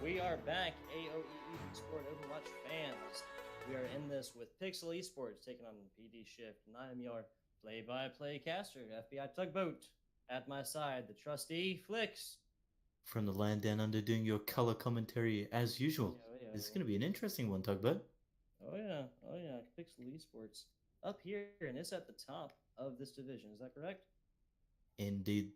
We are back, AOE Esport Overwatch fans. We are in this with Pixl Esports taking on PD Shift, and I am your play-by-play caster, FBI Tugboat. At my side, the trustee Flicks. From the land down under doing your color commentary as usual. This is going to be an interesting one, Tugboat. Oh yeah, Pixl Esports. Up here, and it's at the top of this division, is that correct? Indeed,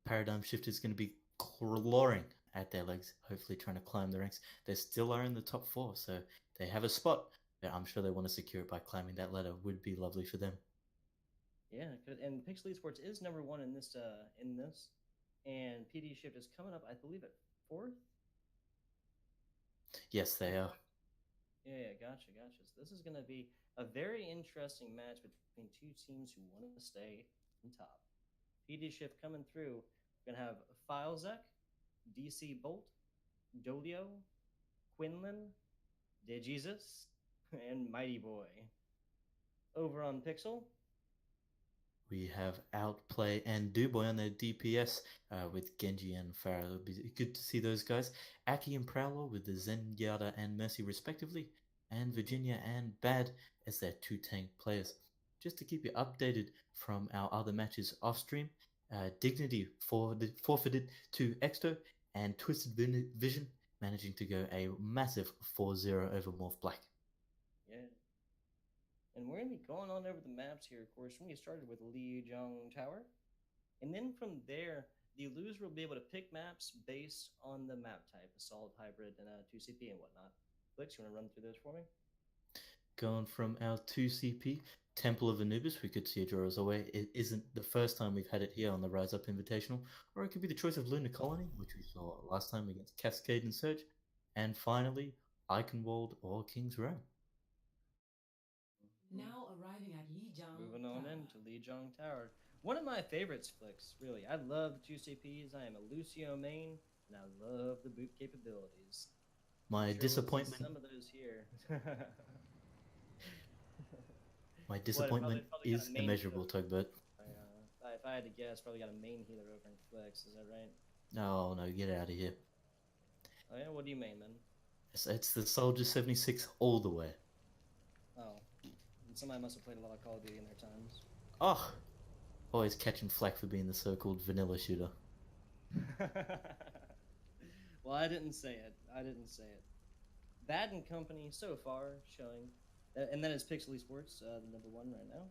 paradigm shift is going to be clawing at their legs, hopefully trying to climb the ranks. They still are in the top four, so they have a spot. But I'm sure they want to secure it by climbing that ladder. Would be lovely for them. Yeah, and Pixel Esports is number one in this, and PD Shift is coming up, I believe, at fourth. Yes, they are. Yeah, gotcha. So this is going to be a very interesting match between two teams who want to stay on top. PD Shift coming through. We're going to have Filezek, DC Bolt, Dolio, Quinlan, DeJesus, and Mighty Boy. Over on Pixel, We have Outplay and Duboy on their DPS with Genji and Pharah. It'll be good to see those guys. Aki and Prowler with the Zenyatta and Mercy respectively, and Virginia and Bad as their two tank players. Just to keep you updated from our other matches off stream, Dignity forfeited to Exto, and Twisted Vision managing to go a massive 4-0 over Morph Black. yeah. And we're going to be going on over the maps here, of course. We're going to get started with Lijiang Tower. And then from there, the loser will be able to pick maps based on the map type, Assault, Hybrid, and 2CP and whatnot. Blix, you want to run through those for me? Going from our 2CP, Temple of Anubis, we could see a draw as away. It isn't the first time we've had it here on the Rise Up Invitational, or it could be the choice of Lunar Colony, which we saw last time against Cascade and Surge. And finally, Eichenwald or King's Row. Now arriving at Lijiang. Moving on into Lijiang Tower. One of my favorites, Flicks, really. I love the 2CPs. I am a Lucio main, and I love the boot capabilities. My disappointment. Some of those here. My disappointment probably is immeasurable, Tugboat. If I had to guess, probably got a main healer over in Flex. Is that right? Oh no, get out of here. Oh yeah, what do you main then? It's the Soldier 76 all the way. Oh, and somebody must have played a lot of Call of Duty in their times. Oh, always catching flack for being the so-called vanilla shooter. Well, I didn't say it. Bad and Company so far showing, and then it's Pixel Esports, the number one right now.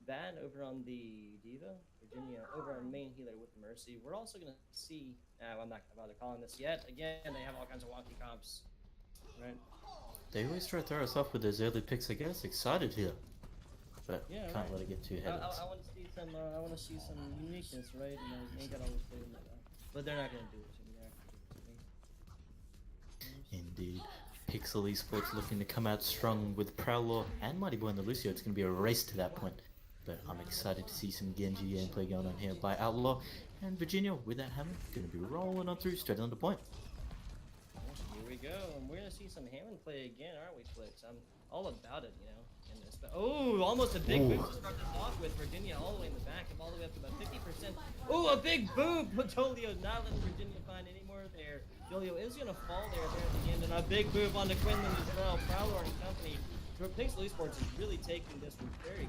Bad over on the Diva, Virginia over on main healer with Mercy. We're also gonna see. I'm not about to call on this yet. Again, they have all kinds of wonky comps, right? They always try to throw us off with those early picks. I guess excited here, but Yeah, can't right. let it get too heavy. I want to see some. I want to see some uniqueness, right? And they got always play them like that. But they're not gonna do it to me. Indeed. Pixel Esports looking to come out strong with Prowler and Mighty Boy and the Lucio. It's going to be a race to that point. But I'm excited to see some Genji gameplay going on here by Outlaw. And Virginia, with that hammer, going to be rolling on through straight on the point. Here we go, and we're gonna see some Hammond play again, aren't we, Flicks? I'm all about it, in this. Oh, almost a big boom to start this off with. Virginia all the way in the back, all the way up to about 50%. Oh, a big boom! But Dolio not letting Virginia find any more there. Dolio is gonna fall there at the end, and a big move onto Quinlan as well. Prowler and company. Pixel Esports is really taking this one very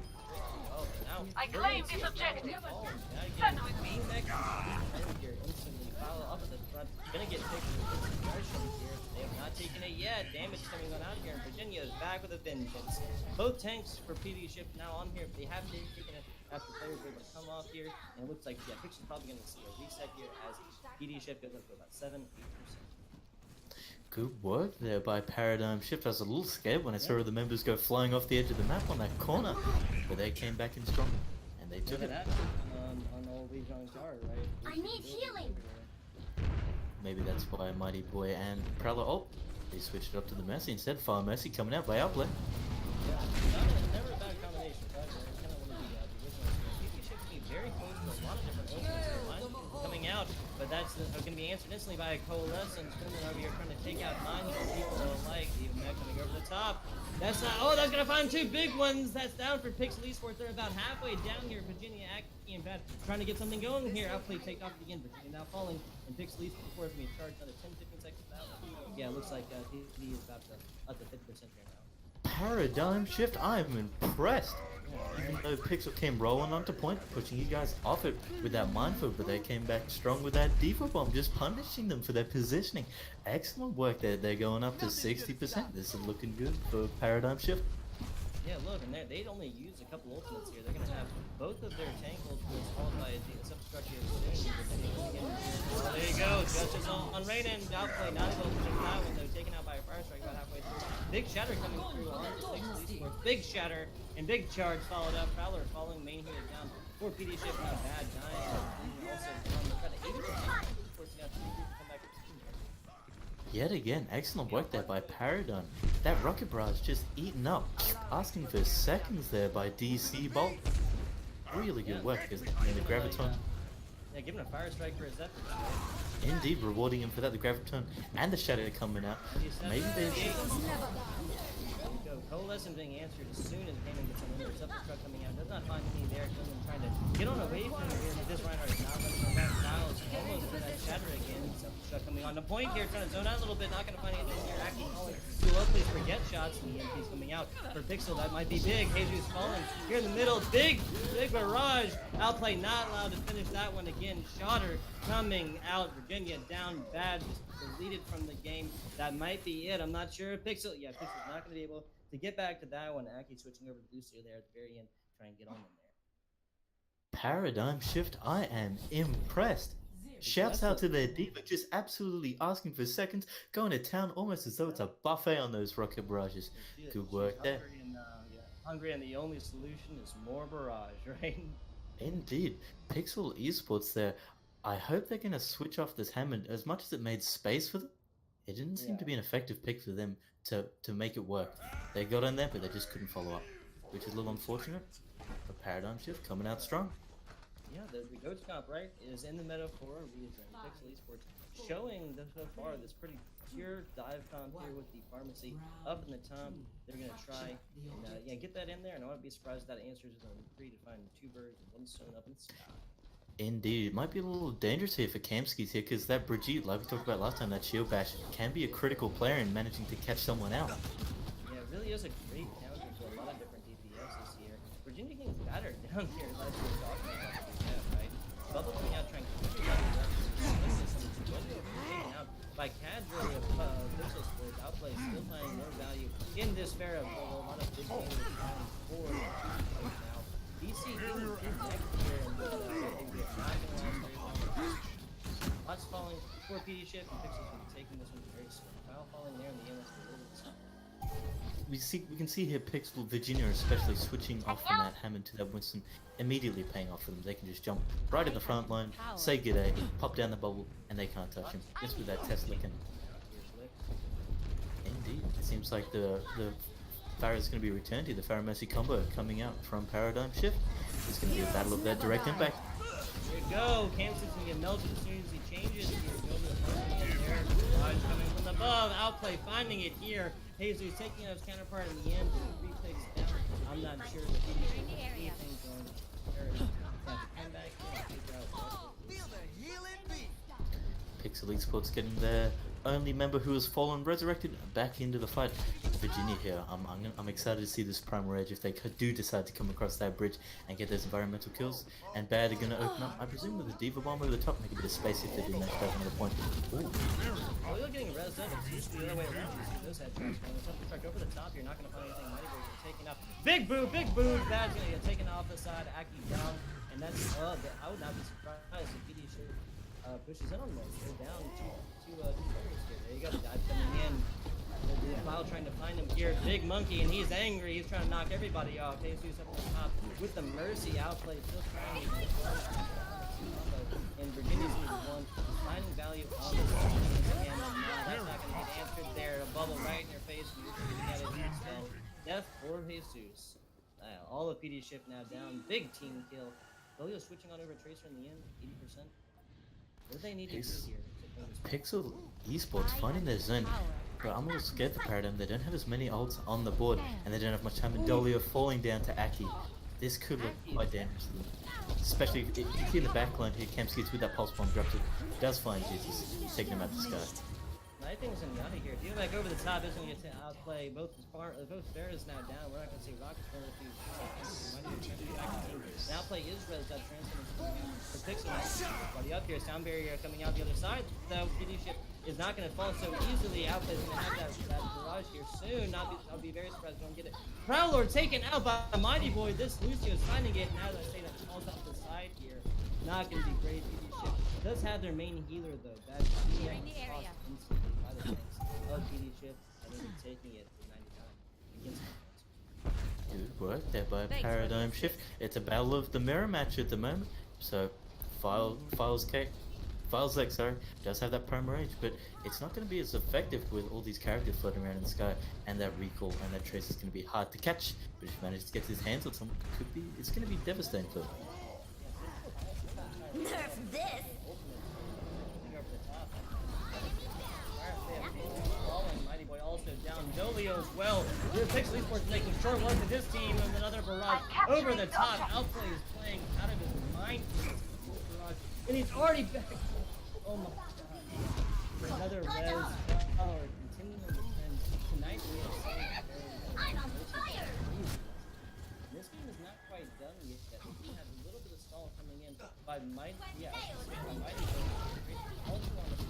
well. Now, I claim this objective. Stand with me. Here instantly follow up at the front. Gonna get taken with this here. They have not taken it yet. Damage coming on out here. And Virginia is back with a vengeance. Both tanks for PD Shift now on here, but they have taken it after players were able to come off here. And it looks like Pixel's probably gonna see a reset here as PD Shift goes up to about 7-8%. Good work there by Paradigm Shift. I was a little scared when I saw the members go flying off the edge of the map on that corner. But they came back in strong. And they took it. On old Lijiang Tower, right? I need healing. Maybe that's why Mighty Boy and Prowler. Oh, they switched it up to the Mercy instead. Fire Mercy coming out by Outplay. Yeah, never a bad combination. Right? It's kind of one of the original. PD Shift being very close to a lot of different openings. Coming out, but that's going to be answered instantly by a Coalescence. Finland over here trying to take out mines for people alike. Even that coming over the top. That's not. Oh, that's going to find two big ones. That's down for Pixl Esports. They're about halfway down here. Virginia, Aki, and Bad trying to get something going here. Outplay take off again. Virginia now falling. And Pixl Esports being charged under 10-15 seconds out. Yeah, it looks like TD is about to up to 50% here now. Paradigm shift. I'm impressed. Even though Pixel came rolling onto point, pushing you guys off it with that minefield, but they came back strong with that Diva Bomb, just punishing them for their positioning. Excellent work there. They're going up to 60%. This is looking good for Paradigm Shift. Yeah, look, and they only use a couple ultimates here. They're going to have both of their tank ultimates followed by a substructure soon. Oh, there you go. Gushes on Raiden. Outplay, not able to take that one, though. Taken out by a fire strike about halfway through. Big Shatter coming through on the Pixl Esports. Big Shatter and Big Charge followed up. Prowler falling, main heater down. 4 PD shift, not bad. Dying. Also on the credit. 80%. Esports got 2 come back to Yet again, excellent work there by Paradigm. That rocket barrage just eaten up, asking for seconds there by DC Bolt. Really good work, isn't it? And the Graviton. Yeah, giving a fire strike for his effort. Indeed, rewarding him for that. The Graviton and the Shadow coming out. Maybe they should. Coalescence being answered as soon as Heyman gets on the truck coming out. Does not find any there. Killing trying to get on away from him here. But this Reinhardt is not letting him back. Styles almost for that Shatter again. Truck coming on the point here, trying to zone out a little bit. Not going to find anything here. Acting calling to please forget shots. And the EMP's coming out for Pixel. That might be big. Jesus falling here in the middle. Big barrage. Outplay not allowed to finish that one again. Shatter coming out. Virginia down bad. Just deleted from the game. That might be it. I'm not sure. Pixel's not going to be able to get back to that one. Aki switching over to Lucio there at the very end, trying to get on them there. Paradigm Shift, I am impressed. Shouts out to their diva, just absolutely asking for seconds, going to town almost as though it's a buffet on those rocket barrages. Good work there. Hungry, and the only solution is more barrage, right? Indeed. Pixl Esports there. I hope they're going to switch off this Hammond. As much as it made space for them, it didn't seem to be an effective pick for them to make it work. They got in there, but they just couldn't follow up, which is a little unfortunate. A Paradigm Shift coming out strong. Yeah, the Goats comp, right, is in the meta for a reason. Pixl Esports showing so far this pretty pure dive comp here with the pharmacy up in the top. They're going to try and get that in there, and I wouldn't be surprised if that answers is on 3 to find 2 birds and 1 stone up in the sky. Indeed, it might be a little dangerous here for Kamskis here, because that Brigitte, like we talked about last time, that shield bash can be a critical player in managing to catch someone out. Yeah, it really is a great counter to a lot of different DPS this year. Virginia getting battered down here, like we were talking about, right? Bubble coming out trying to keep that taken out by Cadre of Pixl Sports. Outplay still finding no value in this fair of a lot of big games down forward right now. DC doing good next year and not going to last very long. Lots falling for PD shift, and Pixel's going to be taking this one very slow. Foul falling there in the end, that's a little bit slow. We can see here Pixel, Virginia especially, switching off from that Hammond to that Winston, immediately paying off for them. They can just jump right in the front line, say good day, pop down the bubble, and they can't touch him. Just with that Tesla can. Indeed, it seems like the Pharah is going to be returned here. The Pharah Mercy combo coming out from Paradigm Shift. It's going to be a battle of that direct impact. There you go. Kamson's going to get melted as soon as he changes here. Go to the front there. Barrage coming from above. Outplay finding it here. Jesus taking out his counterpart in the end. 3 picks down. I'm not sure if he can do anything going to come back and figure out Pixel Esports getting their only member who has fallen resurrected back into the fight. Virginia here. I'm excited to see this Primal Rage if they do decide to come across that bridge and get those environmental kills. And Bad are going to open up, I presume, with a Diva Bomb over the top, make a bit of space if they do match back another point. Ooh. Oh, you're getting rezzed up. It's usually the other way around. You see those headshots going. It's up the truck over the top. You're not going to find anything. Mighty Boys are taking out. Big boo, big boo. Bad's going to get taken off the side. Aki down. And that's, I would not be surprised if PD should pushes in on them. They're down two players here. There you go. Dive coming in. Cloud trying to find him here. Big Monkey, and he's angry. He's trying to knock everybody off. Jesus up on the top with the Mercy outplay. Still trying to and Virginia's one finding value on this again. And that's not going to get answered there. A bubble right in your face. And you're going to get it. So, death for Jesus. All of PD shift now down. Big team kill. Dolio switching on over Tracer in the end. 80%. What do they need to do He's- here? to bring this back? Pixel Esports finding their zone. But I'm a little scared for Paradigm. They don't have as many ults on the board, and they don't have much time. And Dolio falling down to Aki. This could look quite dangerous to them. Especially if you see in the backline here, Kamsky's with that pulse bomb drops it. Does find Jesus, taking him out the sky. I think it's gonna be out of here. If you go back over the top, it's gonna get to outplay both Bears now down. We're not gonna see Rockets for a few seconds. Now play is res that transfer for Pixel. Buddy up here, sound barrier coming out the other side. So PD ship is not gonna fall so easily. Outplay is gonna have that barrage here soon. I'll be very surprised we don't get it. Prowler taken out by Mighty Boy. This Lucio's finding it. Now that I say that falls off the side here. Not gonna be great. PD ship does have their main healer though. That's in the area. instantly by the tanks of PD ship and then taking it to 99 against the Good work there by Paradigm Shift. It's a battle of the mirror match at the moment. So, Files X, sorry, does have that promo range, but it's not going to be as effective with all these characters floating around in the sky, and that recall and that trace is going to be hard to catch. But if he manages to get his hands on someone, it's going to be devastating for him. Nerf this! Mighty Boy also down. Dolio as well. Pixl Esports making short work of this team and another barrage over the top. Outplay is playing out of his mind for this barrage. And he's already back. Oh my god. Another res. Continuing the trend. Tonight we have seen I'm on fire! this game is not quite done yet. We have a little bit of stall coming in by Mighty. Yeah, by Mighty Boy. Also on the point.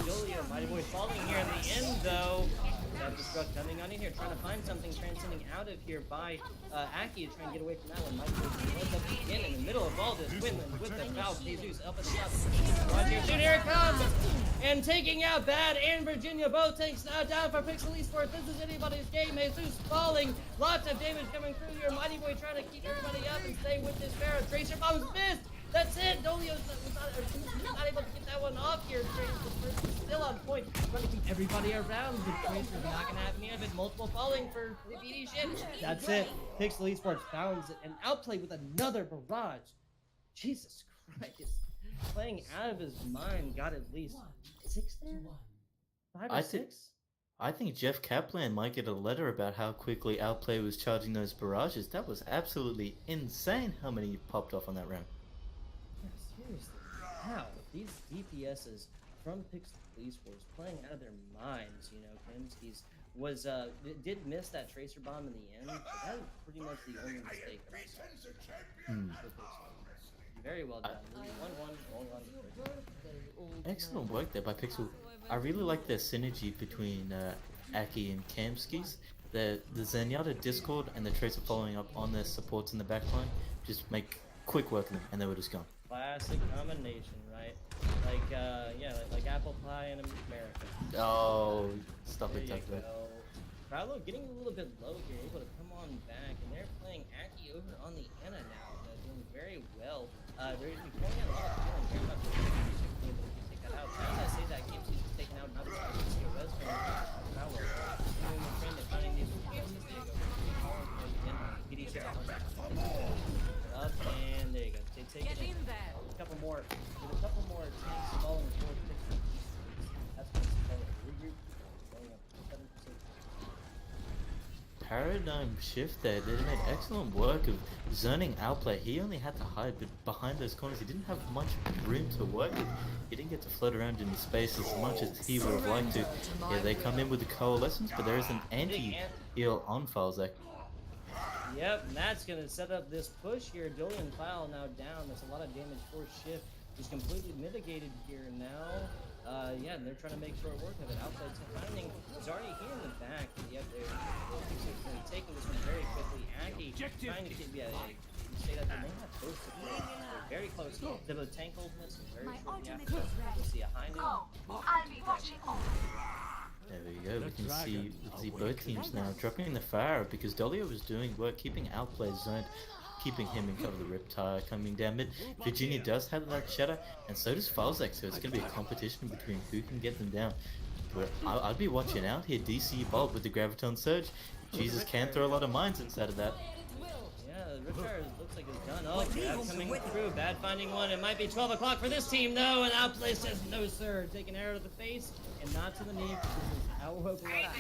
Dolio, Mighty Boy falling here in the end though. That destruct coming on in here, trying to find something, transcending out of here by Aki, trying to get away from that one. Mighty Boy was up again in the middle of all this. Quinlan with the foul, Jesus up at the top. Watch here, soon here it comes! And taking out Bad and Virginia, both takes now down for Pixl Esports. This is anybody's game. Jesus falling, lots of damage coming through here. Mighty Boy trying to keep everybody up and stay with this Pharah. Tracer bombs missed! That's it! Dolio's not able to get that one off here. Tracer's still on point. Trying to keep everybody around. The Tracer's not going to have any of it. Multiple falling for the BD ship. That's it. Pixl Esports founds it and outplay with another barrage. Jesus Christ. Playing out of his mind. Got at least 6 there? 5 or 6? I think Jeff Kaplan might get a letter about how quickly Outplay was charging those barrages. That was absolutely insane how many popped off on that round. Yeah, seriously. How? These DPSs from Pixl Esports playing out of their minds, you know, Kensky's was did miss that tracer bomb in the end, but that was pretty much the only mistake that I saw for Pixl. Very well done. 1-1. Excellent work there by Pixel. I really like their synergy between Aki and Kamskis. The Zenyatta Discord and the Tracer following up on their supports in the backline just make quick work of them, and they were just gone. Classic combination, right? Like, yeah, like apple pie in America. Oh, stop it, There Tuck. you go. Prowlo getting a little bit low here, able to come on back, and they're playing Aki over on the Ana now, doing very well. They're going to be pulling out a lot of feeling here about the take that out. As I say that, Games is taken out, not as see a res from Prowlo. Doing the trend of finding these defenses, there you go. PD ship up, and there you go. They take it in. A couple more tanks falling towards Pixl. That's what's called a regroup. Going up 7%. Paradigm shift there. They made excellent work of zoning Outplay. He only had to hide, but behind those corners he didn't have much room to work with. He didn't get to float around in the space as much as he would have liked to. Yeah, they come in with the coalescence, but there is an anti-heal on Falzak. Yep, and that's going to set up this push here. Julian File now down. There's a lot of damage for Shift. He's completely mitigated here now. Yeah, and they're trying to make short work of it. Outside's finding. He's already here in the back. Yep, they're taking this one very quickly. Aki trying to get, yeah, you say that they may have both support. They're very close to the tank ultimates. Very shortly after that, we'll see a high noon. I'll be watching over. There we go. We can see both teams now dropping the fire because Dolio was doing work, keeping Outplay zoned, keeping him in cover. The Riptide coming down mid. Virginia does have that shatter, and so does Falzak, so it's going to be a competition between who can get them down. But I'd be watching out here. DC Bolt with the Graviton Surge. Jesus can throw a lot of mines inside of that. Yeah, Riptire looks like it's done. Oh, Grab coming through. Bad finding one. It might be 12 o'clock for this team, though. And Outplay says no, sir. Take an arrow to the face and not to the knee. This is outwoken up.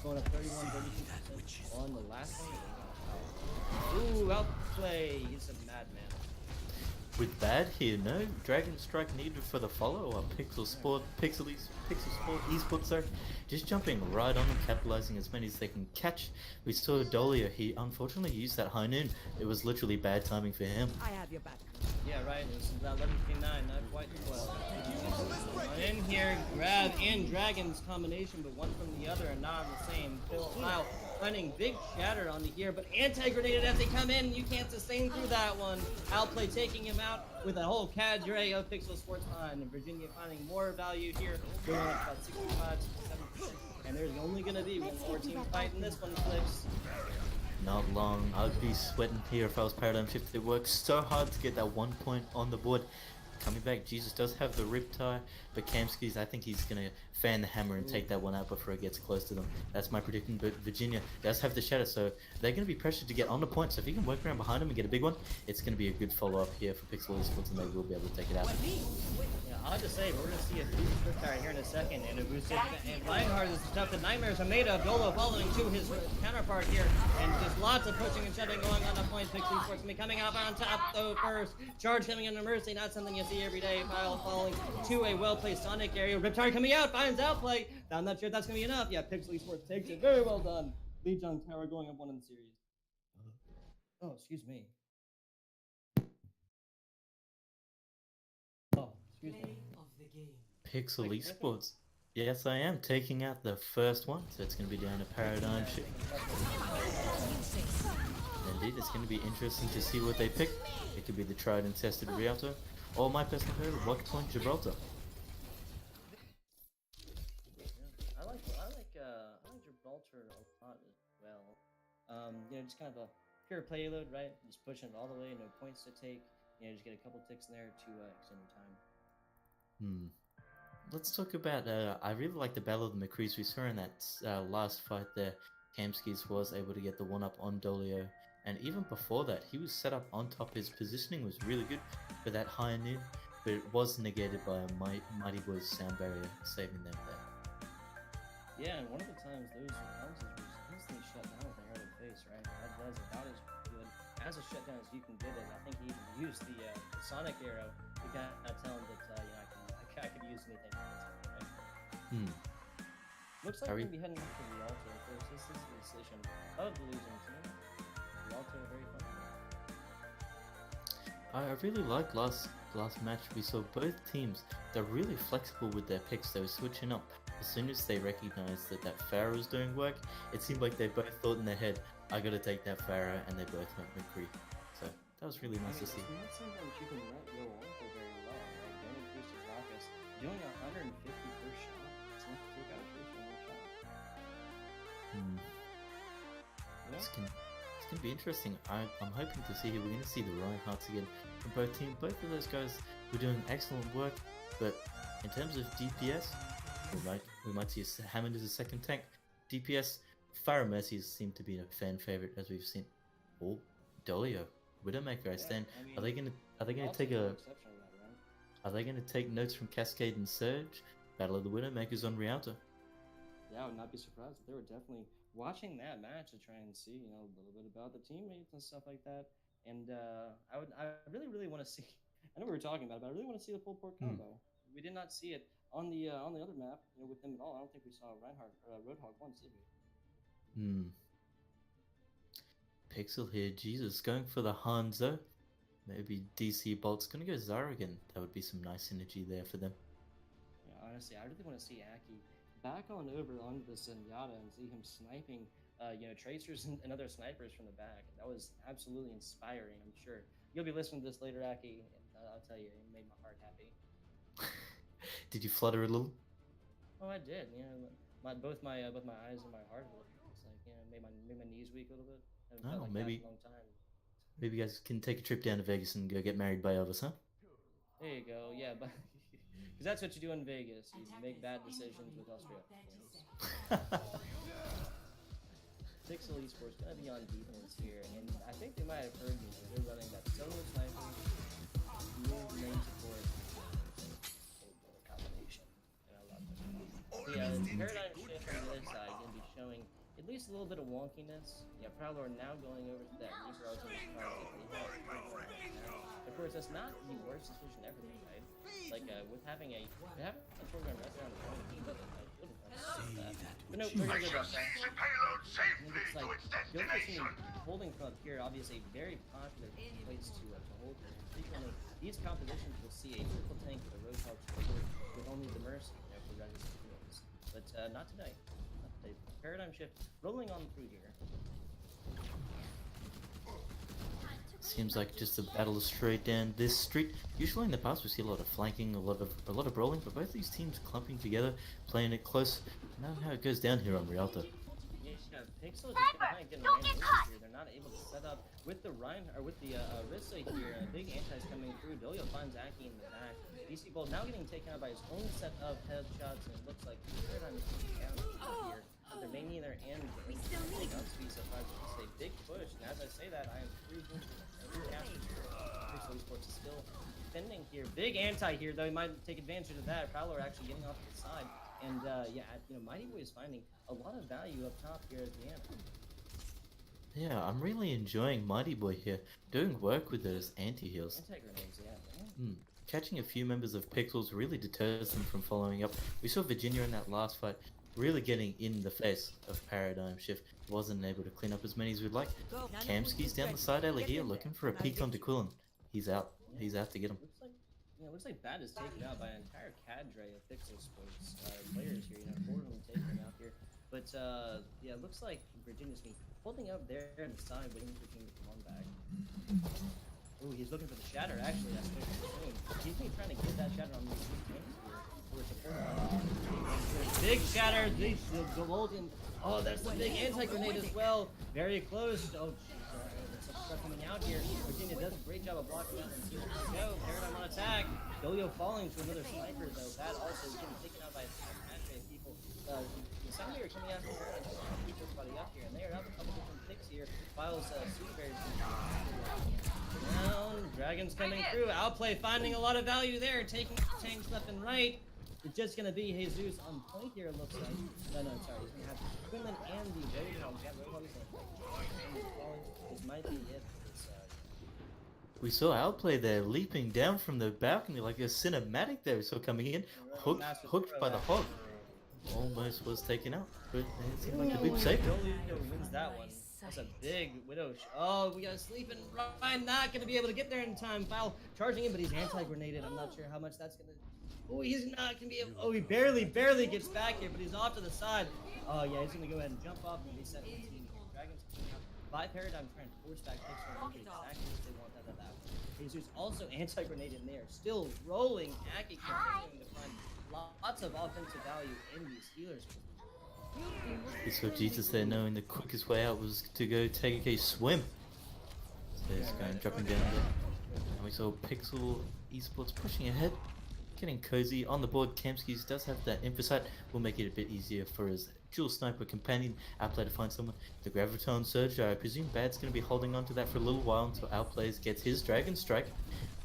Going up 31, 32% on the last one. Ooh, Outplay. He's a madman. With bad here, no Dragon Strike needed for the follow-up. Pixl Sport Esports, sorry, just jumping right on them, capitalizing as many as they can catch. We saw Dolio, he unfortunately used that high noon. It was literally bad timing for him. I have your back. Yeah, right. It was about 11:59, not quite 12. In here, Grab and Dragon's combination, but one from the other and not on the same. Phil Lyle running big shatter onto here, but anti-grenaded as they come in. You can't sustain through that one. Outplay taking him out with a whole cadre of Pixl Sports behind. And Virginia finding more value here, going up about 65, 67%. And there's only going to be one more team fight in this one, Flips. Not long. I'd be sweating here if I was Paradigm Shift. It works so hard to get that 1 point on the board. Coming back, Jesus does have the Riptire, but Kamski's, I think he's going to fan the hammer and take that one out before it gets close to them. That's my prediction, but Virginia does have the Shadow, so they're going to be pressured to get on the point, so if he can work around behind him and get a big one, it's going to be a good follow-up here for Pixl Esports, and they will be able to take it out. Yeah, I'll just say, we're going to see a boost Riptire here in a second, and a boosted, and Lionheart is the stuff that Nightmares are made of. Dolo following to his counterpart here, and just lots of pushing and shoving going on the point. Pixl Esports going to be coming out on top, though, first. Charge coming into Mercy, not something you see every day. Pile falling to a well-placed Sonic area. Riptire coming out, finds Outplay. Now, I'm not sure if that's going to be enough. Yeah, Pixl Esports takes it. Very well done. Lijiang Tower going up one in the series. Oh, excuse me. Oh, excuse me. Of the game. Pixl Esports. Yes, I am taking out the first one, so it's going to be down to Paradigm Shift. Indeed, it's going to be interesting to see what they pick. It could be the tried and tested Rialto, or my personal favorite, Watch Point Gibraltar. I like Gibraltar a lot as well. You know, just kind of a pure payload, right? Just pushing it all the way, no points to take. You know, just get a couple ticks in there to extend your time. Let's talk about, I really like the Battle of the McCrees. We saw in that last fight there, Kamskis was able to get the one-up on Dolio. And even before that, he was set up on top. His positioning was really good for that high noon, but it was negated by a Mighty Boy's sound barrier, saving them there. Yeah, and one of the times those bounces was instantly shut down with an arrow to the face, right? That is about as good as a shutdown as you can get it. I think he even used the Sonic arrow to kind of tell him that, you know, I could use anything. Right? Looks like we're going to be heading up to the altar. Of course, this is the decision of the losing team. The altar, very fun. I really liked last match. We saw both teams, they're really flexible with their picks. They were switching up. As soon as they recognized that Pharah was doing work, it seemed like they both thought in their head, I gotta take that Pharah, and they both went McCree. So that was really nice to see. It's not something that you can let go on for very long, right? Don't increase your rockets. Doing 150 per shot, it's enough to take out a first one shot. It's gonna be interesting. I'm hoping to see here. We're gonna see the Reinhardts again from both teams. Both of those guys were doing excellent work, but in terms of DPS, we might see Hammond as a second tank. DPS, Pharah Mercy seem to be a fan favorite, as we've seen. Oh, Dolio, Widowmaker, I stand. Are they gonna take a? Are they gonna take notes from Cascade and Surge? Battle of the Widowmakers on Rialto. Yeah, I would not be surprised if they were definitely watching that match to try and see, you know, a little bit about the teammates and stuff like that. And I really want to see. I know we were talking about it, but I really want to see the pulled pork combo. We did not see it on the other map, you know, with them at all. I don't think we saw Reinhardt Roadhog once, did we? Pixl here, Jesus, going for the Hanzo. Maybe DC Bolt's gonna go Zara again. That would be some nice synergy there for them. Yeah, honestly, I really want to see Aki back on over onto the Zenyatta and see him sniping, you know, tracers and other snipers from the back. That was absolutely inspiring. I'm sure you'll be listening to this later, Aki, and I'll tell you, it made my heart happy. Did you flutter a little? Oh, I did. You know, both my eyes and my heart. It's like, you know, made my knees weak a little bit. I haven't felt like maybe that in a long time. Maybe you guys can take a trip down to Vegas and go get married by Elvis, huh? There you go. Yeah, but because that's what you do in Vegas. You make bad decisions with Austria. You know? Pixl Esports Esports gonna be on defense here, and I think they might have heard me. They're running that solo sniper, dual main support combination, and I love it. So yeah, the paradigm shift on the other side gonna be showing at least a little bit of wonkiness. Yeah, Prowler now going over to that Reaper ultimate target. Of course, that's not the worst decision ever, right? Like with having a program right there on the point, he doesn't have good that. But no, we're gonna go back there. And it's like Gilchrist holding from up here, obviously a very popular place to hold. Frequently, these compositions will see a triple tank with a roadhog trigger with only the mercy, for Dragon's heroes. But not tonight. Not today. Paradigm shift rolling on through here. Seems like just a battle straight down this street. Usually in the past we see a lot of flanking, a lot of brawling, but both these teams clumping together, playing it close. Now how it goes down here on Rialto. Yeah, Pixl just behind getting ran here. They're not able to set up with the Ryan or with the Rissa here. Big antis coming through. Dolio finds Aki in the back. DC Bolt now getting taken out by his own set of headshots, and it looks like Paradigm is down here. They're mainly in their end. We still need so far. It's a big push, and as I say that, I am 3 Pixl Esports is still defending here. Big anti here, though. He might take advantage of that. Prowler actually getting off to the side. And yeah, Mighty Boy is finding a lot of value up top here at the end. Yeah, I'm really enjoying Mighty Boy here, doing work with those anti-heals. Anti-grenades, yeah. Catching a few members of Pixels really deters them from following up. We saw Virginia in that last fight really getting in the face of Paradigm Shift. Wasn't able to clean up as many as we'd like. Kamsky's down the side alley here looking for a peek onto Quillen. He's out. He's out to get him. Looks like Bad is taken out by an entire cadre of Pixl Sports players here. 4 of them taken out here. But yeah, it looks like Virginia's been holding up there on the side, waiting for the team to come on back. Oh, he's looking for the shatter. Actually, that's what he's been trying to get that shatter on these 3 tanks here. Big shatter. The Golden. Oh, there's the big anti-grenade as well. Very close. Oh, stuff coming out here. Virginia does a great job of blocking that one. Here we go. Paradigm on attack. Dolio falling to another sniper though. That also is getting taken out by a cadre of people. The secondary are coming out from Paradigm to keep everybody up here, and they are up a couple different picks here. Files Sweetberry's down. Dragons coming through. Outplay finding a lot of value there, taking tanks left and right. It's just gonna be Jesus on point here, it looks like. No, sorry. He's gonna have Quinlan and the Roadhogs. Yeah, Roadhogs this might be it for this We saw Outplay there leaping down from the balcony like a cinematic there we saw coming in. Hooked by the hog. Almost was taken out, but it seemed like a big save. Dolio wins that one. That's a big Widow. Oh, we got a sleeping Ryan. Not gonna be able to get there in time. Foul charging in, but he's anti-grenaded. I'm not sure how much that's gonna. Oh, he's not gonna be able. Oh, he barely gets back here, but he's off to the side. Oh yeah, he's gonna go ahead and jump off and reset the team. Dragons coming out by Paradigm trying to force back Pixl exactly what they want out of that. Jesus also anti-grenade in there, still rolling. Aki continuing to find lots of offensive value in these healers. We saw Jesus there knowing the quickest way out was to go take a swim. So he's going dropping down there. And we saw Pixl Esports pushing ahead, getting cozy. On the board, Kamsky's does have that Infosite. Will make it a bit easier for his dual sniper companion. Outplay to find someone. The Graviton Surge, I presume Bad's going to be holding on to that for a little while until Outplays gets his Dragon Strike.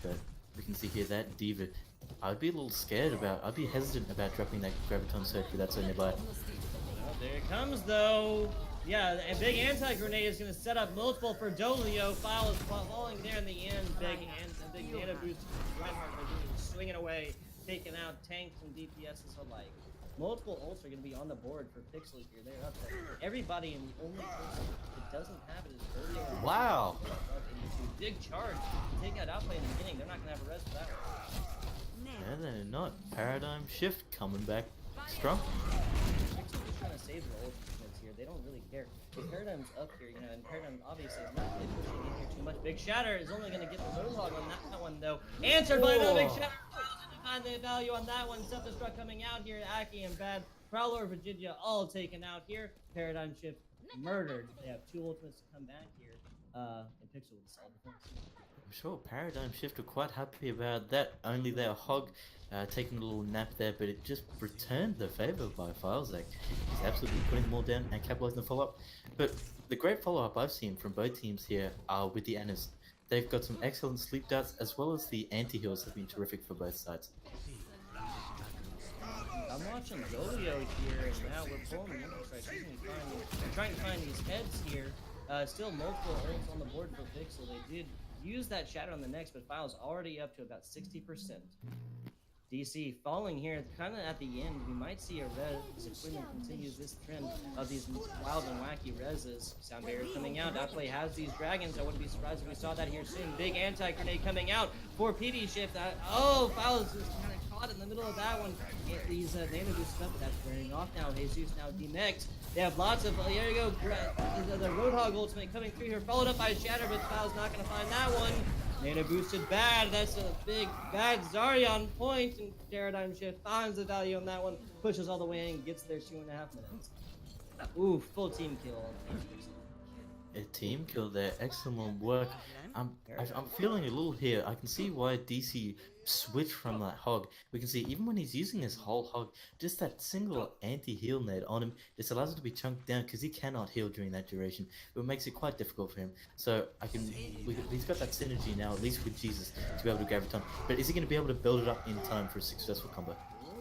But we can see here that Diva. I'd be a little scared about, I'd be hesitant about dropping that Graviton Surge with that so nearby. There it comes though. Yeah, a big anti-grenade is going to set up multiple for Dolio. File is falling there in the end. Big nano boost. Reinhardt swinging away, taking out tanks and DPSs alike. Multiple ults are going to be on the board for Pixl here. They're up there. Everybody in the only person that doesn't have it is Dolio. Wow. Big charge. Take out Outplay in the beginning. They're not going to have a rest for that one. Yeah, they're not. Paradigm Shift coming back strong. Trying to save their ultimates here. They don't really care. The Paradigm's up here, and Paradigm obviously is not really pushing in here too much. Big Shatter is only going to get the Roadhog on that one, though. Answered by the Big Shatter. Find the value on that one. Self-destruct coming out here. Aki and Bad. Prowler, Virginia, all taken out here. Paradigm Shift murdered. They have 2 ultimates to come back here. And Pixl with the solid defense. I'm sure Paradigm Shift are quite happy about that. Only their hog taking a little nap there, but it just returned the favor by Filezak. He's absolutely putting them all down and capitalizing the follow-up. But the great follow-up I've seen from both teams here are with the Annas. They've got some excellent sleep darts, as well as the anti-heals have been terrific for both sides. I'm watching Dolio here, and now we're pulling the Infrastrike. Trying to find these heads here. Still multiple ults on the board for Pixl. They did use that Shatter on the next, but File's already up to about 60%. DC falling here, kind of at the end. We might see a res if Quinlan continues this trend of these wild and wacky reses. Sound barrier coming out. Outplay has these dragons. I wouldn't be surprised if we saw that here soon. Big anti-grenade coming out for PD shift. Oh, Foul is just kind of caught in the middle of that one. These Nano boosts up, but that's wearing off now. Jesus now demexed. They have lots of. There you go. The Roadhog ultimate coming through here, followed up by Shatter, but Foul's not going to find that one. Nano boosted bad. That's a big bad Zarya on point, and Paradigm Shift finds the value on that one, pushes all the way in, gets there 2.5 minutes. Ooh, full team kill. A team kill there, excellent work. I'm feeling a little here. I can see why DC switched from that hog. We can see even when he's using his whole hog, just that single anti-heal nade on him, this allows him to be chunked down because he cannot heal during that duration. It makes it quite difficult for him. So he's got that synergy now, at least with Jesus, to be able to graviton. But is he going to be able to build it up in time for a successful combo?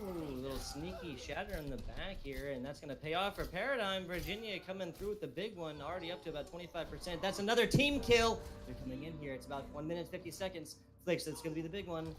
Ooh, little sneaky Shatter in the back here, and that's going to pay off for Paradigm. Virginia coming through with the big one, already up to about 25%. That's another team kill. They're coming in here. It's about 1 minute 50 seconds. Flicks, that's going to be the big one.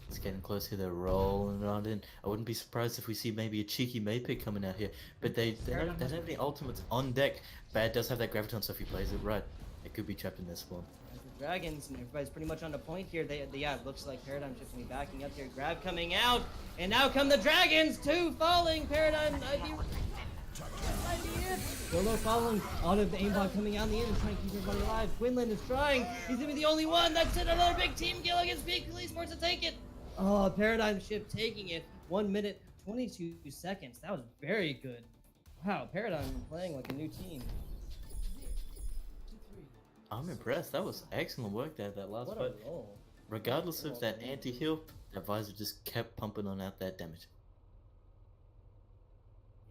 It's getting close here. They're rolling around in. I wouldn't be surprised if we see maybe a cheeky May pick coming out here. But they don't have any ultimates on deck. Bad does have that graviton, so if he plays it right, it could be trapped in this spawn. The Dragons, and everybody's pretty much on the point here. Yeah, it looks like Paradigm Shift going to be backing up here. Grab coming out, and now come the Dragons, two falling. Paradigm, might be it. Solo following, out of the aimbot coming out in the end and trying to keep everybody alive. Quinlan is trying. He's going to be the only one. That's it. Another big team kill against Pixl Esports to take it. Oh, Paradigm Shift taking it. 1 minute, 22 seconds. That was very good. Wow, Paradigm playing like a new team. I'm impressed. That was excellent work there, that last What a fight. roll. Regardless of that anti-heal, that visor just kept pumping on out that damage.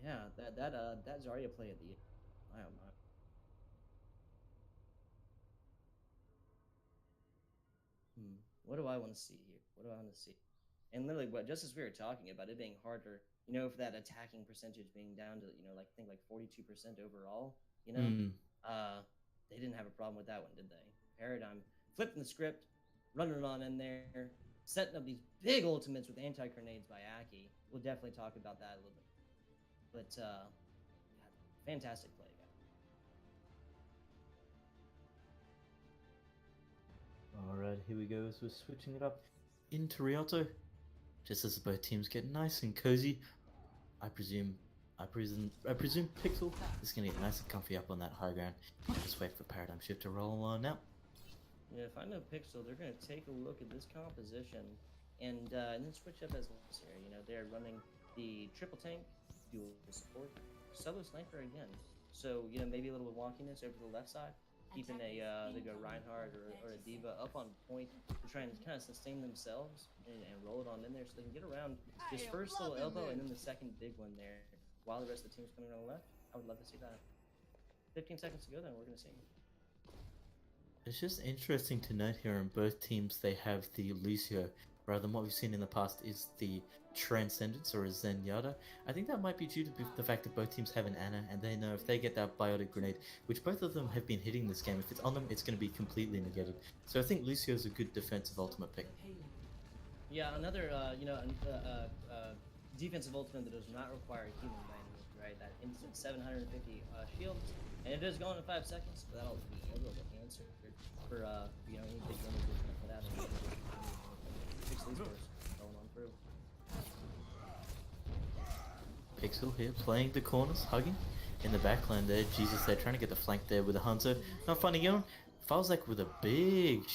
Yeah, that Zarya play at the end. My oh my. What do I want to see here? What do I want to see? And literally, just as we were talking about it being harder, for that attacking percentage being down to, like I think like 42% overall, they didn't have a problem with that one, did they? Paradigm flipping the script, running it on in there, setting up these big ultimates with anti-grenades by Aki. We'll definitely talk about that a little bit. But, fantastic play, guys. Alright, here we go as we're switching it up into Rialto. Just as both teams get nice and cozy, I presume Pixl is going to get nice and comfy up on that high ground. Just wait for Paradigm Shift to roll on out. Yeah, if I know Pixl, they're going to take a look at this composition and then switch up as necessary. They're running the triple tank, dual support, solo sniper again. So, maybe a little wonkiness over to the left side. Keeping they go Reinhardt or a Diva up on point to try and kind of sustain themselves and roll it on in there so they can get around this first little elbow and then the second big one there while the rest of the team's coming on the left. I would love to see that. 15 seconds to go then, we're going to see. It's just interesting to note here in both teams they have the Lucio, rather than what we've seen in the past is the Transcendence or a Zenyatta. I think that might be due to the fact that both teams have an Ana and they know if they get that biotic grenade, which both of them have been hitting this game, if it's on them, it's going to be completely negated. So I think Lucio's a good defensive ultimate pick. Yeah, another, defensive ultimate that does not require healing by any means, right? That instant 750 shields, and it is going in 5 seconds, but that'll be a little bit answer for, any big damage we're going to put out in Pixl Esports going on through. Pixl here playing the corners, hugging in the backline there. Jesus, they're trying to get the flank there with a Hunter, not finding anyone. Falzak with a big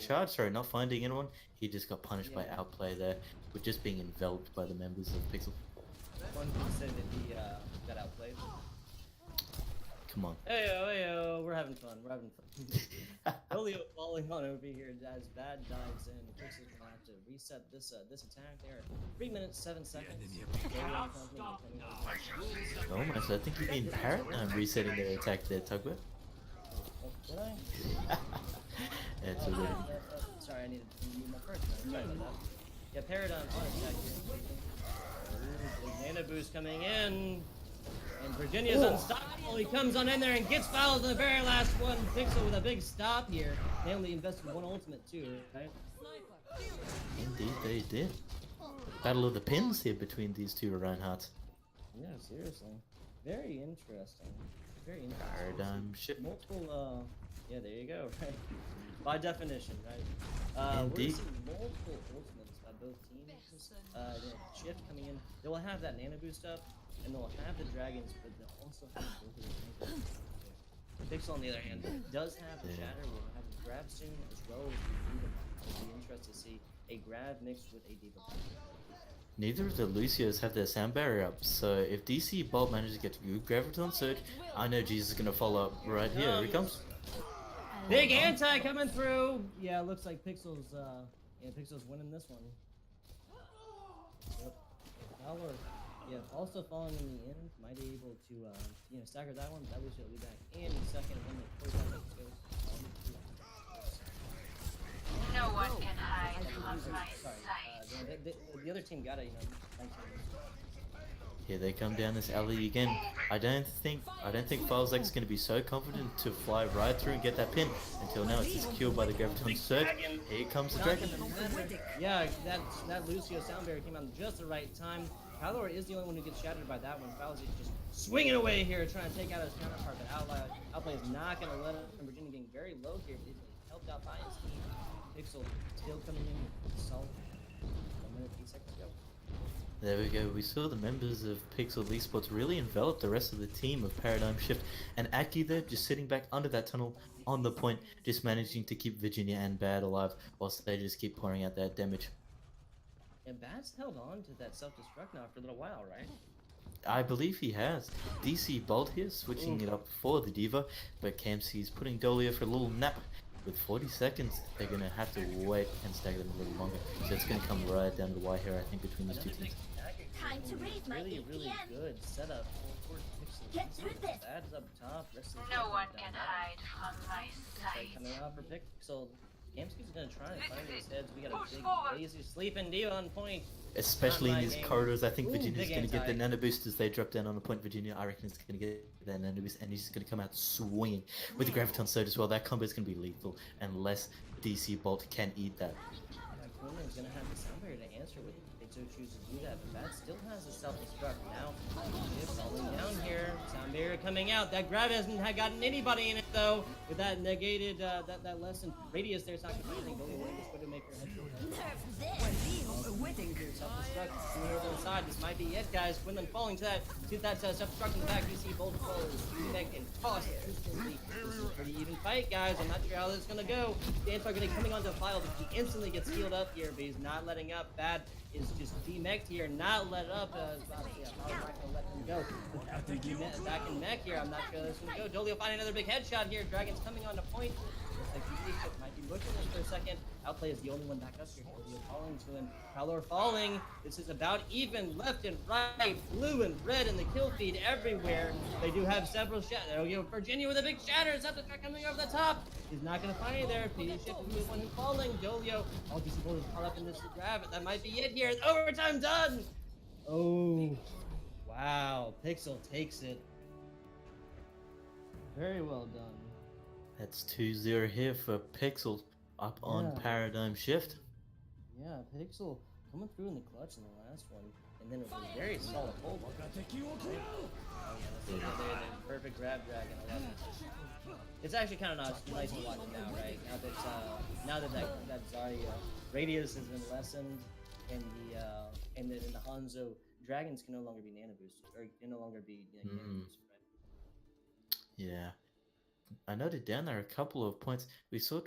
charge, sorry, not finding anyone. He just got punished by outplay there, with just being enveloped by the members of Pixl. One said that he got outplayed. Come on. Heyo, go. We're having fun. We're having fun. Dolio falling on over here as Bad dives in. Pixel's gonna have to reset this attack there. 3 minutes 7 seconds. Dolio and company coming over. Oh my, so I think you mean Paradigm resetting their attack there, Tugboat. Oh, did I? It's a little... Sorry, I needed to mute my first. Sorry about that. Yeah, Paradigm on attack here. Ooh, big Nana boost coming in. And Virginia's unstoppable. He comes on in there and gets fouled in the very last one. Pixel with a big stop here. They only invested one ultimate too, right? Indeed, they did. Battle of the pins here between these two Reinhardts. Yeah, seriously. Very interesting. Very interesting. Paradigm shift. Multiple, yeah, there you go, right? By definition, right? Indeed. We're seeing multiple ultimates by both teams. Shift coming in. They will have that nano boost up, and they'll have the dragons, but they'll also have both of the Pixel, on the other hand, does have the shatter. We'll have the grab soon, as well as the diva. I'll be interested to see a grab mixed with a diva. Neither of the Lucios have their sound barrier up, so if DC Bolt manages to get a good Graviton Surge, I know Jesus is going to follow up right here. Here he comes. Big anti coming through! Yeah, it looks like Pixel's winning this one. Yep. Fowler, yeah, also falling in the end, might be able to, stagger that one. That Lucio will be back in second when the first time it goes. No one can hide from my Sorry, sight. the other team got it, 19. Here they come down this alley again. I don't think Filezek's going to be so confident to fly right through and get that pin. Until now, it's just killed by the Graviton Surge. Here comes the Dragon. Yeah, that Lucio sound barrier came out at just the right time. Palor is the only one who gets shattered by that one. Falzek just swinging away here, trying to take out his counterpart, but Outplay is not going to let him. Virginia getting very low here, but he's helped out by his team. Pixel still coming in with solid. 1 minute, 8 seconds ago. There we go. We saw the members of Pixl Esports really envelop the rest of the team of Paradigm Shift, and Aki there just sitting back under that tunnel on the point, just managing to keep Virginia and Bad alive whilst they just keep pouring out that damage. And Bad's held on to that self-destruct now for a little while, right? I believe he has. DC Bolt here, switching it up for the Diva, but Campsy's putting Dolio for a little nap. With 40 seconds, they're going to have to wait and stagger them a little longer. So it's going to come right down to the wire here, I think, between these two teams. Time to raise my really APN. good setup for Pixel. Get through this. Bad's up top. Rest of the No team one down can bottom. hide from my Okay, sight. coming out for Pixel. Gamsky's gonna try and find his heads. We got a Push big forward. lazy sleeping Dio on point. Especially in Not my these game. corridors, I think Ooh, Virginia's big going to get the anti. nano boost as they drop down on the point. Virginia, I reckon, is going to get that nano boost, and he's just going to come out swinging with the Graviton Surge as well. That combo is going to be lethal unless DC Bolt can eat that. Quinlan's gonna have the sound barrier to answer with if they so choose to do that, but that still has a self-destruct now. It's falling down here. Sound barrier coming out. That grab hasn't gotten anybody in it though. With that negated that lesson radius there, it's not gonna do anything. But we're just going to make her head. Nerf this. Self-destruct coming over the side. This might be it, guys. Quinlan falling to that self-destruct in the back. You see both players connect and toss instantly. This is a pretty even fight, guys. I'm not sure how this is gonna go. The Antar coming onto the file, but he instantly gets healed up here, but he's not letting up. Bad is just demeched here, not let up. I'm not gonna let him go. Back in mech here, I'm not sure how this is gonna go. Dolio finding another big headshot here. Dragon's coming on to point. Looks like he might be butchering this for a second. Outplay is the only one back up here. Dolio falling to him. Prowler falling. This is about even left and right. Blue and red in the kill feed everywhere. They do have several shatters. There we go. Virginia with a big shatter. It's up the track coming over the top. He's not going to find it there. PD Shift is the one who's falling. Dolio. All DC Bolt is caught up in this grab. That might be it here. Overtime done. Oh. Wow. Pixel takes it. Very well done. That's 2-0 here for Pixel up on Yeah. Paradigm Shift. Yeah, Pixel coming through in the clutch in the last one. And then it was a very solid hold. Oh, yeah, that's another perfect grab dragon. I love it. It's actually kind of nice to watch now, right? Now that Zarya radius has been lessened, and the Hanzo dragons can no longer be nano boosted, or can no longer be nano boosted, right? Yeah. I noted down there a couple of points. I saw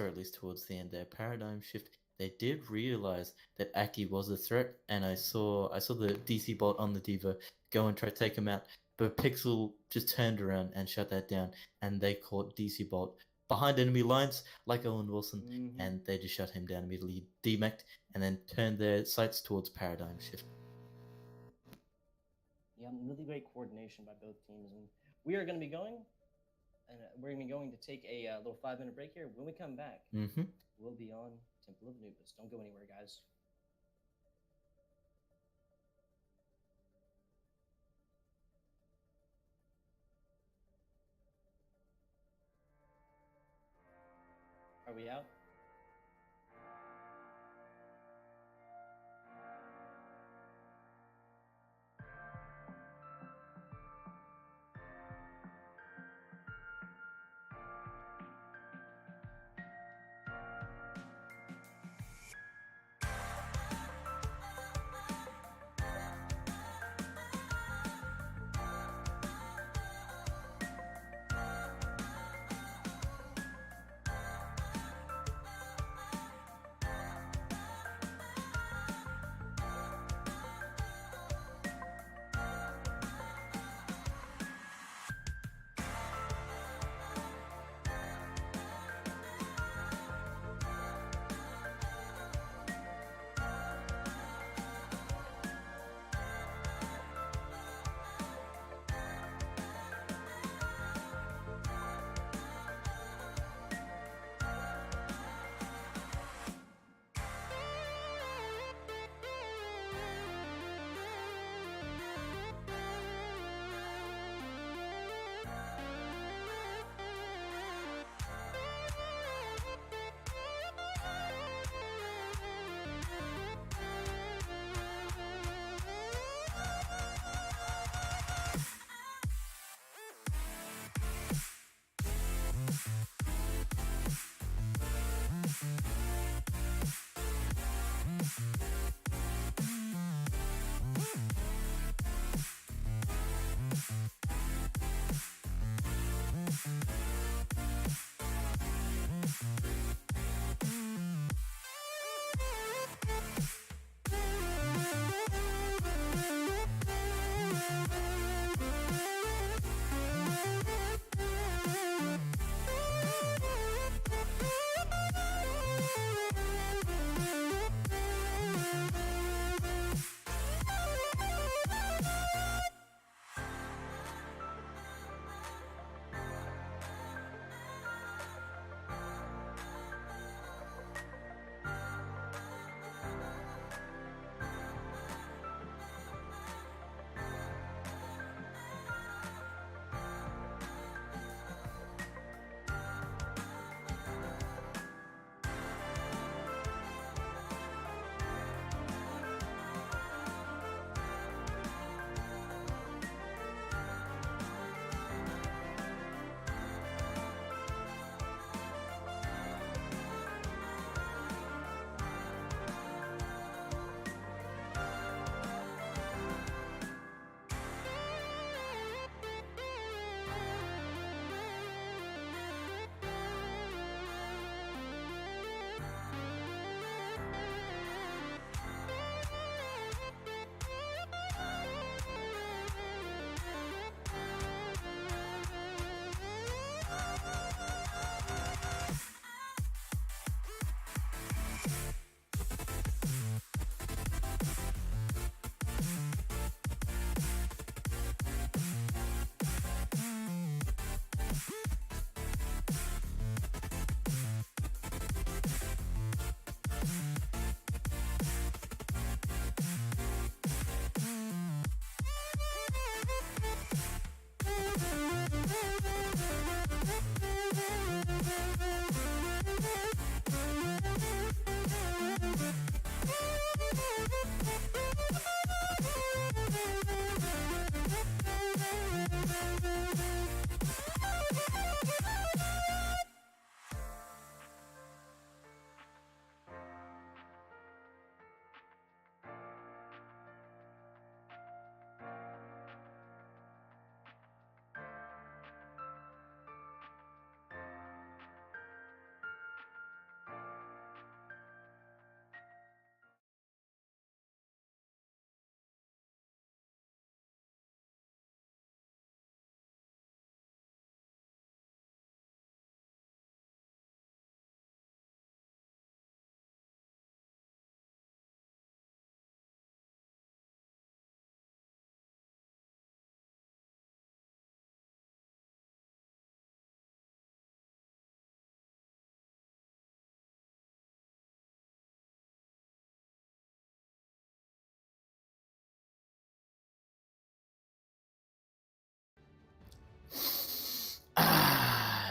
at least towards the end there, Paradigm Shift. They did realize that Aki was a threat, and I saw the DC Bolt on the Diva go and try to take him out. but Pixel just turned around and shut that down, and they caught DC Bolt behind enemy lines like Owen Wilson, and they just shut him down immediately, demec'd, and then turned their sights towards Paradigm Shift. Yeah, really great coordination by both teams, and we are going to be going, and we're going to be going to take a little 5-minute break here. When we come back, we'll be on Temple of Anubis. Don't go anywhere, guys. Are we out?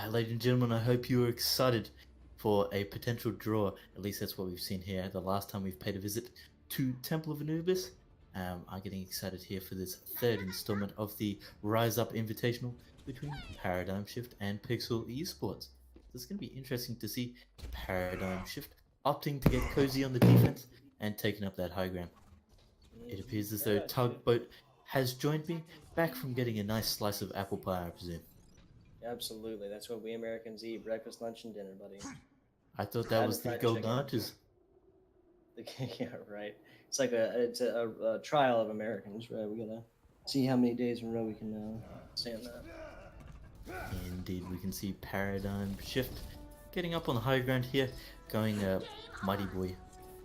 ladies and gentlemen, I hope you are excited for a potential draw. At least that's what we've seen here. The last time we've paid a visit to Temple of Anubis. I'm getting excited here for this third installment of the Rise Up Invitational between Paradigm Shift and Pixl Esports. It's going to be interesting to see Paradigm Shift opting to get cozy on the defense and taking up that high ground. It appears as though Tugboat has joined me, back from getting a nice slice of apple pie, I presume. Absolutely, that's what we Americans eat: breakfast, lunch, and dinner, buddy. I thought that was the fried golden chicken. arches. Yeah, right. It's like a trial of Americans, right? We gotta see how many days in a row we can stand that. Indeed, we can see Paradigm Shift getting up on the high ground here, going Mighty Boy,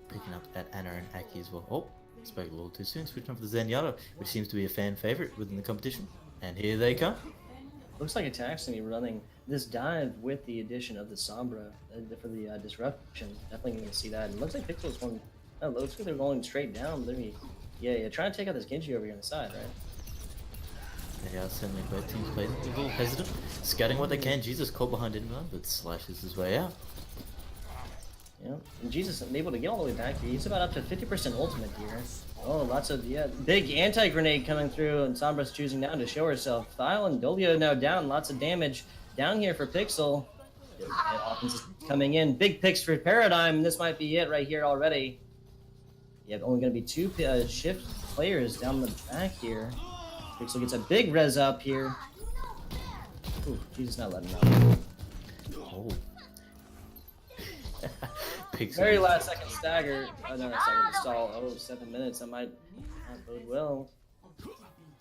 picking up that Anna and Aki as well. Oh, spoke a little too soon, switching off the Zenyatta, which seems to be a fan favorite within the competition. And here they come. Looks like Attack's gonna be running this dive with the addition of the Sombra for the disruption. Definitely gonna see that. And looks like Pixel's one. Oh, looks like they're going straight down. Yeah, trying to take out this Genji over here on the side, right? They are certainly both teams played a little hesitant, scouting what they can. Jesus caught behind inbound, but slashes his way out. Yeah, and Jesus is able to get all the way back here. He's about up to 50% ultimate here. Oh, lots of, big anti-grenade coming through, and Sombra's choosing down to show herself. Thyle and Dolio now down, lots of damage down here for Pixel. And offense is coming in. Big picks for Paradigm. This might be it right here already. Yeah, only going to be two shift players down the back here. Pixel gets a big res up here. Ooh, Jesus not letting him out. Oh. Pixel. Very last second stagger. Oh, no, stagger to stall. Oh, 7 minutes. That might not bode well.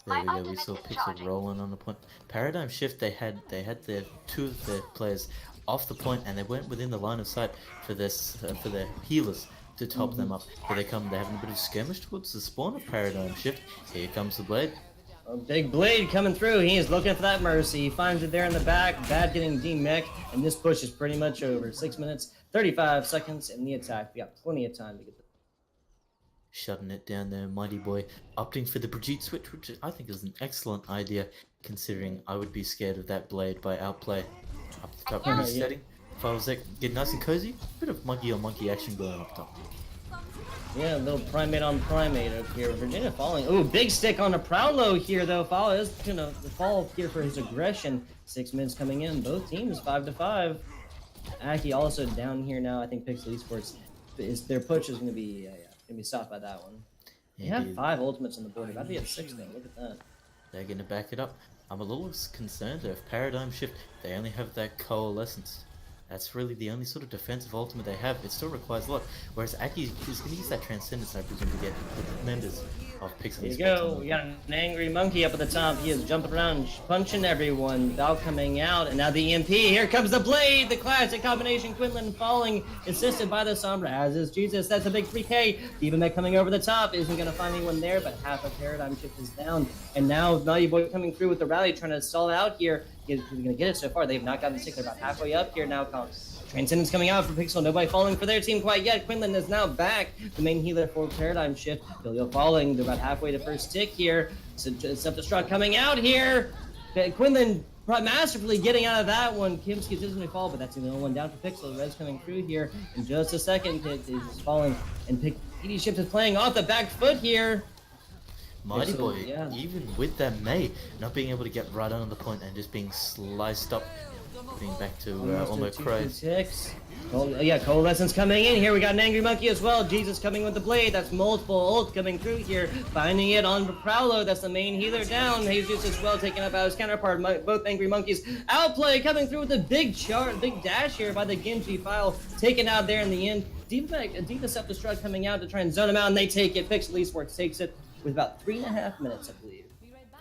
There we go. We saw Pixel rolling on the point. Paradigm Shift. They had their two of their players off the point, and they went within the line of sight for this for their healers to top them up. Here they come. They're having a bit of skirmish towards the spawn of Paradigm Shift. Here comes the blade. A big blade coming through. He is looking for that mercy. He finds it there in the back. Bad getting demech, and this push is pretty much over. 6 minutes, 35 seconds in the attack. We got plenty of time to get the Shutting it down there, Mighty Boy, opting for the Brigitte switch, which I think is an excellent idea, considering I would be scared of that blade by outplay. Up the top, Yeah, resetting. Falzek get nice and cozy. Bit of monkey on monkey action going up top. Yeah, a little primate on primate up here. Virginia falling. Ooh, big stick on a Prowlo here, though. Fall is gonna fall here for his aggression. 6 minutes coming in. Both teams 5-5. Aki also down here now. I think Pixl Esports their push is gonna be stopped by that one. They have Indeed. 5 ultimates on the board. About to be at 6 though. Look at that. They're going to back it up. I'm a little concerned though. If Paradigm Shift, they only have that Coalescence. That's really the only sort of defensive ultimate they have. It still requires a lot. Whereas Aki is going to use that Transcendence, I presume, to get the members of Pixel Here you Esports go. on We the- got an angry monkey up at the top. He is jumping around, punching everyone. Val coming out, and now the EMP. Here comes the blade. The classic combination. Quinlan falling, assisted by the Sombra. As is Jesus. That's a big 3K. Diva Mech coming over the top. Isn't going to find anyone there, but half a Paradigm Shift is down. And now Naughty Boy coming through with the rally, trying to stall out here. He's going to get it so far. They've not gotten the stick. They're about halfway up here now. Transcendence coming out for Pixel. Nobody falling for their team quite yet. Quinlan is now back. The main healer for Paradigm Shift. Filio falling. They're about halfway to first stick here. Self-destruct coming out here. Quinlan masterfully getting out of that one. Kimski doesn't really fall, but that's the only one down for Pixel. Red's coming through here in just a second. He's falling. And PD Shift is playing off the back foot here. Mighty Pixel, Boy, yeah. even with that May, not being able to get right on the point and just being sliced up, being back to almost crazy. Six. Coalescence coming in here. We got an angry monkey as well. Jesus coming with the blade. That's multiple ult coming through here. Finding it on Prowlo. That's the main healer down. Jesus as well taking up out his counterpart. Both angry monkeys. Outplay coming through with a big dash here by the Genji file. Taken out there in the end. Diva self-destruct coming out to try and zone him out, and they take it. Pixel Esports takes it with about 3.5 minutes, I believe.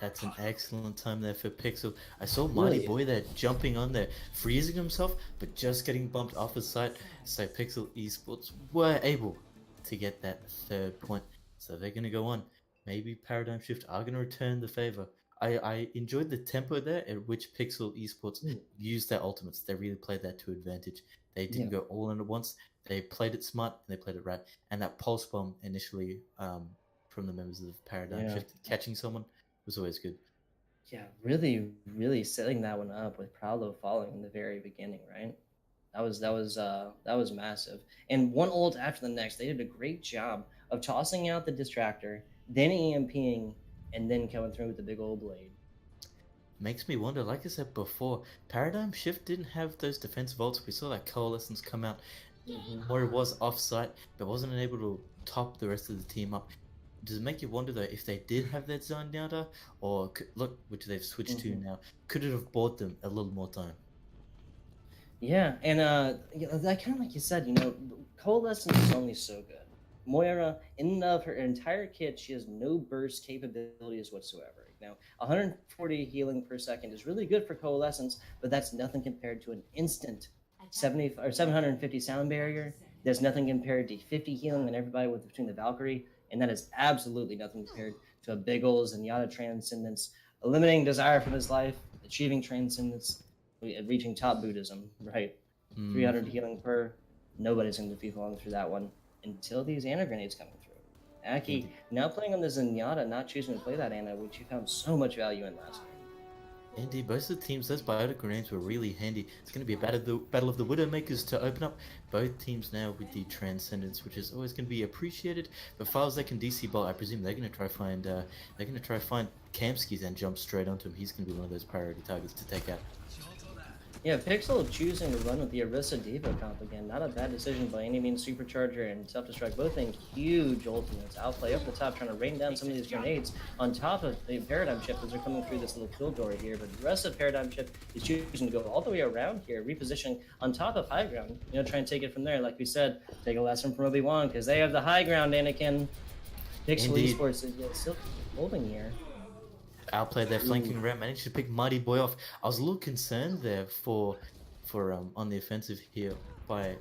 That's an excellent time there for Pixel. I saw Mighty Boy there jumping on there, freezing himself, but just getting bumped off his side. So Pixel Esports were able to get that third point. So they're going to go on. Maybe Paradigm Shift are going to return the favor. I enjoyed the tempo there at which Pixel Esports used their ultimates. They really played that to advantage. They didn't go all in at once. They played it smart and they played it right. And that pulse bomb initially from the members of Paradigm Shift catching someone was always good. Yeah, really setting that one up with Prowlo falling in the very beginning, right? That was massive. And one ult after the next, they did a great job of tossing out the distractor, then EMPing, and then coming through with the big old blade. Makes me wonder, like I said before, Paradigm Shift didn't have those defensive ults. We saw that Coalescence come out where it was offsite, but wasn't able to top the rest of the team up. Does it make you wonder though if they did have that Zenyatta, or look, which they've switched to now, could it have bought them a little more time? Yeah, and that kind of like you said, Coalescence is only so good. Moira, in and of her entire kit, she has no burst capabilities whatsoever. 140 healing per second is really good for Coalescence, but that's nothing compared to an instant 70 or 750 sound barrier. There's nothing compared to 50 healing on everybody with between the Valkyrie, and that is absolutely nothing compared to a big ol' Zenyatta Transcendence, eliminating desire from his life, achieving Transcendence, reaching top Buddhism, right? 300 healing per. Nobody's going to be falling through that one until these Ana grenades coming through. Aki now playing on the Zenyatta, not choosing to play that Ana, which you found so much value in last game. Indeed, both of the teams, those biotic grenades were really handy. It's going to be a battle of the Widowmakers to open up. Both teams now with the Transcendence, which is always going to be appreciated. But Files they can DC ball, I presume they're going to try find Kamskis and jump straight onto him. He's going to be one of those priority targets to take out. Yeah, Pixl choosing to run with the Orisa Diva comp again. Not a bad decision by any means. Supercharger and Self-Destruct both in huge ultimates. Outplay up the top, trying to rain down some of these grenades on top of the Paradigm Shift as they're coming through this little kill door here. But the rest of Paradigm Shift is choosing to go all the way around here, repositioning on top of high ground. Try and take it from there. Like we said, take a lesson from Obi-Wan because they have the high ground, Anakin. Pixl Esports is still holding here. Outplayed their flanking route, managed to pick Mighty Boy off. I was a little concerned there for on the offensive here by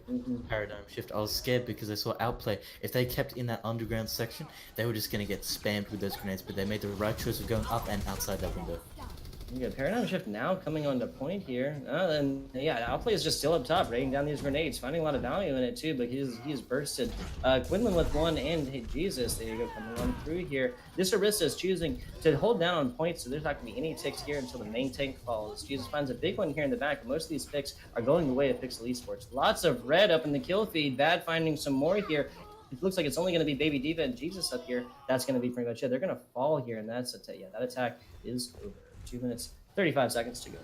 Paradigm Shift. I was scared because I saw Outplay. If they kept in that underground section, they were just going to get spammed with those grenades, but they made the right choice of going up and outside that window. Yeah, Paradigm Shift now coming on to point here. And yeah, Outplay is just still up top, raining down these grenades, finding a lot of value in it too, but he's bursted. Quinlan with one, and hey, Jesus, there you go, coming on through here. This Orisa is choosing to hold down on points, so there's not going to be any ticks here until the main tank falls. Jesus finds a big one here in the back, but most of these picks are going the way of Pixl Esports. Lots of red up in the kill feed, Bad finding some more here. It looks like it's only going to be Baby Diva and Jesus up here. That's going to be pretty much it. They're going to fall here, and that attack is over. 2 minutes, 35 seconds to go.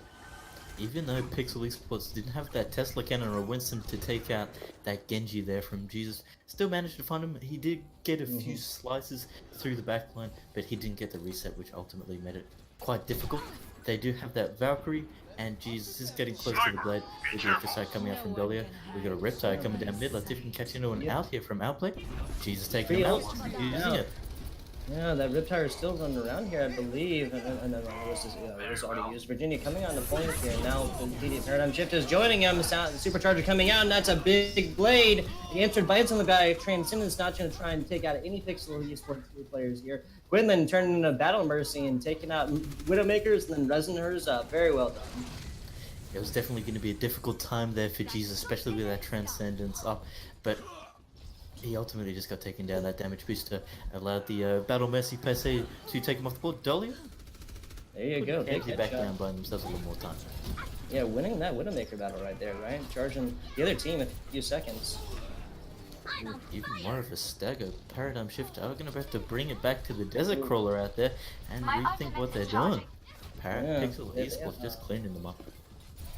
Even though Pixl Esports didn't have that Tesla cannon or Winston to take out that Genji there from Jesus, still managed to find him. He did get a few slices through the backline, but he didn't get the reset, which ultimately made it quite difficult. They do have that Valkyrie, and Jesus is getting close to the blade. We got a Foresight coming out from Dahlia. We got a Reptile coming down mid. Let's see if we can catch anyone out here from Outplay. Jesus taking him out, using it. Yeah, that Riptire is still running around here, I believe. And it was already used. Virginia coming on the point here. Now, the Paradigm Shift is joining him. The Supercharger coming out, and that's a big blade. He answered bites on the guy. Transcendence not going to try and take out any Pixl Esports players here. Quinlan turning into Battle Mercy and taking out Widowmakers and then resin hers up. Very well done. It was definitely going to be a difficult time there for Jesus, especially with that Transcendence up. But he ultimately just got taken down. That damage booster allowed the Battle Mercy per se to take him off the board. Dahlia? There you go. Big back down, buying themselves a little more time. Yeah, winning that Widowmaker battle right there, right? Charging the other team a few seconds. Even more of a stagger. Paradigm Shift are going to have to bring it back to the Desert Crawler out there and rethink what they're doing. Pixl Esports just cleaning them up.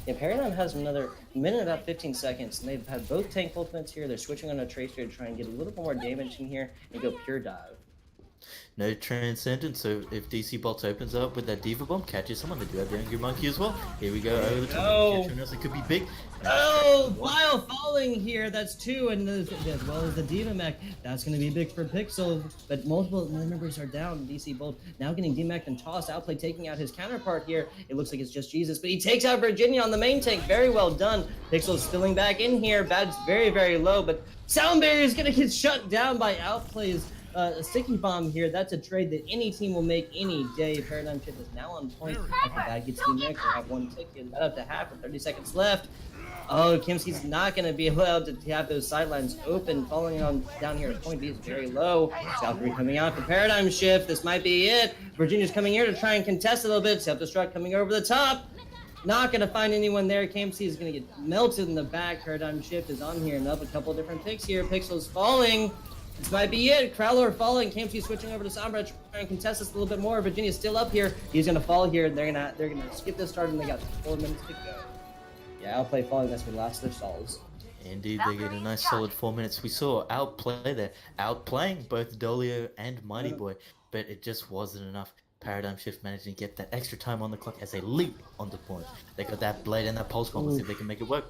Yeah, Paradigm has another minute, about 15 seconds, and they've had both tank ultimates here. They're switching on a Tracer to try and get a little bit more damage in here and go pure dive. No Transcendence, so if DC Bolt opens up with that Diva Bomb, catches someone. They do have the Angry Monkey as well. Here we go, over the top. It could be big. Oh, while falling here, that's two, and as well as the Diva Mech, that's going to be big for Pixl, but multiple members are down. DC Bolt now getting D-Mech and tossed. Outplay taking out his counterpart here. It looks like it's just Jesus, but he takes out Virginia on the main tank. Very well done. Pixl spilling back in here. Bad's very, very low, but Sound Barrier is going to get shut down by Outplay's a sticky bomb here. That's a trade that any team will make any day. Paradigm Shift is now on point. After that gets the next. They have one tick here. That up to half with 30 seconds left. Oh, Kimski's not going to be allowed to have those sidelines open. Falling on down here at point B is very low. Valkyrie coming out for Paradigm Shift. This might be it. Virginia's coming here to try and contest a little bit. Self-destruct coming over the top. Not going to find anyone there. KMC is going to get melted in the back. Paradigm Shift is on here and up a couple different picks here. Pixel's falling. This might be it. Crowler falling. KMC switching over to Sombra to try and contest this a little bit more. Virginia's still up here. He's going to fall here. They're gonna skip this start and they got 4 minutes to go. Yeah, Outplay falling. That's what last their stalls. Indeed, they get a nice solid 4 minutes. We saw Outplay there, outplaying both Dolio and Mighty Boy, but it just wasn't enough. Paradigm Shift managing to get that extra time on the clock as they leap on the point. They got that blade and that pulse bomb. Let's see if they can make it work.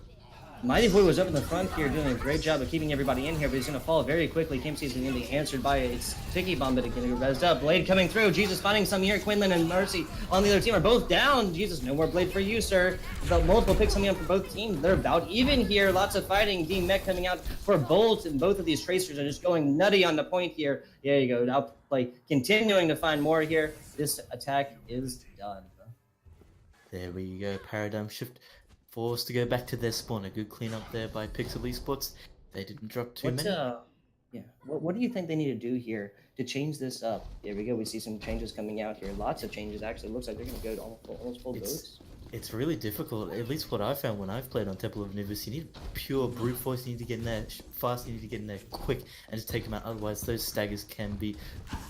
Mighty Boy was up in the front here doing a great job of keeping everybody in here, but he's going to fall very quickly. KMC's going to be answered by its sticky bomb, but again, rezzed up. Blade coming through. Jesus finding some here. Quinlan and Mercy on the other team are both down. Jesus, no more Blade for you, sir. But multiple picks coming up for both teams. They're about even here. Lots of fighting. D-Mech coming out for Bolt, and both of these Tracers are just going nutty on the point here. There you go. Outplay continuing to find more here. This attack is done. There we go. Paradigm Shift forced to go back to their spawn. A good cleanup there by Pixl Esports. They didn't drop too many. What do you think they need to do here to change this up? There we go. We see some changes coming out here. Lots of changes, actually. Looks like they're going to go to almost full goats. It's really difficult, at least what I found when I've played on Temple of Nivus. You need pure brute force, you need to get in there fast, you need to get in there quick and just take them out. Otherwise, those staggers can be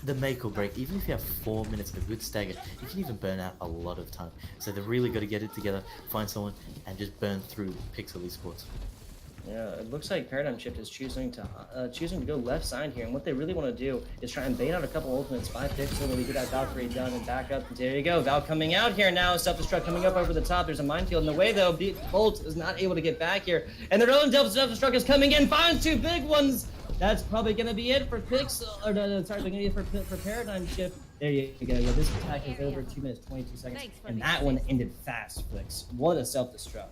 the make or break. Even if you have 4 minutes of a good stagger, you can even burn out a lot of time. So they've really got to get it together, find someone, and just burn through Pixl Esports. Yeah, it looks like Paradigm Shift is choosing to go left side here, and what they really want to do is try and bait out a couple ultimates by Pixel so that we get that Valkyrie done and back up. There you go, Val coming out here now, self-destruct coming up over the top. There's a minefield in the way though. Bolt is not able to get back here, and their own self-destruct is coming in, finds 2 big ones. That's probably going to be it for Pixel, or no, sorry, going to be it for Paradigm Shift. There you go. Yeah, this attack is over 2 minutes 22 seconds, and that one ended fast, Flix. What a self-destruct.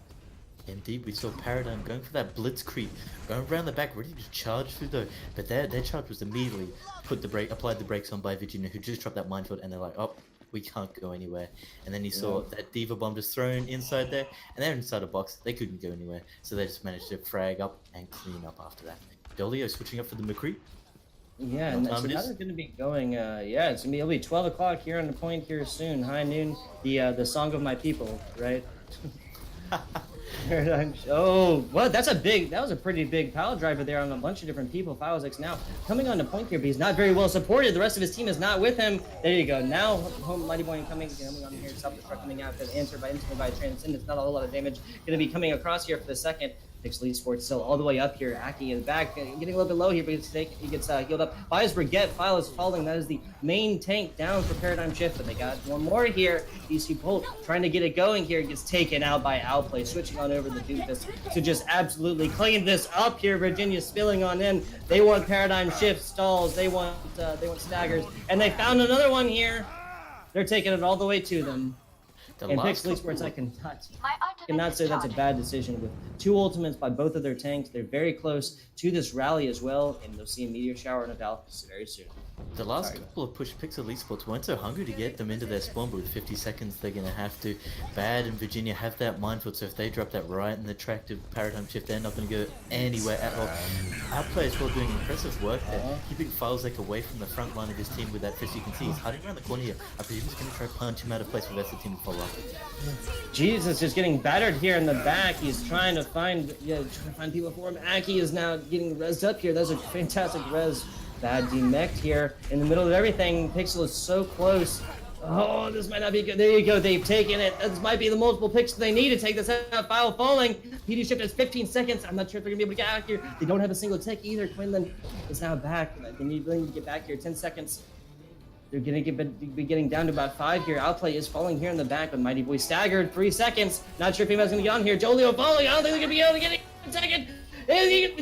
Indeed, we saw Paradigm going for that blitzkrieg, going around the back, ready to charge through though. But their charge was immediately applied the brakes on by Virginia, who just dropped that minefield, and they're like, oh, we can't go anywhere. And then you saw that Diva bomb just thrown inside there, and they're inside a box. They couldn't go anywhere, so they just managed to frag up and clean up after that. Dolio switching up for the McCree. Yeah, and so now they're going to be going. It'll be 12 o'clock here on the point here soon. High noon, the song of my people, right? Oh, what? That was a pretty big power driver there on a bunch of different people. Files now coming on the point here, but he's not very well supported. The rest of his team is not with him. There you go. Now, Home Mighty Boy coming on here. Self-destruct coming out. Answered by Transcendence. Not a whole lot of damage. Going to be coming across here for the second. Pixl Esports still all the way up here. Aki in the back, getting a little bit low here, but he gets healed up by his Brigette. File is falling. That is the main tank down for Paradigm Shift, but they got one more here. DC Bolt trying to get it going here. Gets taken out by Outplay, switching on over the Doofus to just absolutely clean this up here. Virginia spilling on in. They want Paradigm Shift stalls. They want staggers, and they found another one here. They're taking it all the way to them. And Pixl Esports, I cannot say that's a bad decision. With 2 ultimates by both of their tanks, they're very close to this rally as well, and they'll see a meteor shower and a Valkyrie very soon. The last couple of push Pixl Esports weren't so hungry to get them into their spawn, but with 50 seconds they're going to have to. Bad and Virginia have that minefield, so if they drop that right in the track of Paradigm Shift, they're not going to go anywhere at all. Our players were doing impressive work there, keeping Filesec away from the front line of his team with that fist. You can see he's hiding around the corner here. I presume he's going to try to punch him out of place for the rest of the team to follow up. Jesus is getting battered here in the back. He's trying to find people for him. Aki is now getting rezzed up here. That's a fantastic res. Bad demect here in the middle of everything. Pixl is so close. Oh, this might not be good. There you go. They've taken it. This might be the multiple picks they need to take this out. File falling. PD Shift has 15 seconds. I'm not sure if they're going to be able to get out here. They don't have a single tick either. Quinlan is now back. They need to get back here. 10 seconds. They're going to be getting down to about 5 here. Outplay is falling here in the back, but Mighty Boy staggered. 3 seconds. Not sure if anyone's going to get on here. Jolio falling. I don't think they're going to be able to get it in a second.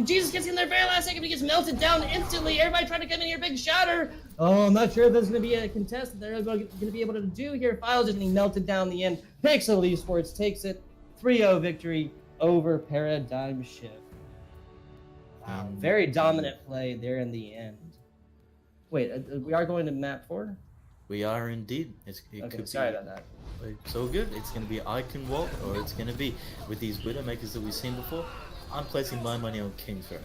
Jesus gets in there very last second, but he gets melted down instantly. Everybody trying to come in here, big shatter. Oh, I'm not sure if there's going to be a contest that they're going to be able to do here. Files just getting melted down in the end. Pixl Esports takes it. 3-0 victory over Paradigm Shift. Wow, very dominant play there in the end. Wait, we are going to map 4? We are indeed. It Okay, could sorry be. about that. It's all good. It's going to be Icon Wall, or it's going to be with these Widowmakers that we've seen before. I'm placing my money on Kingsrow.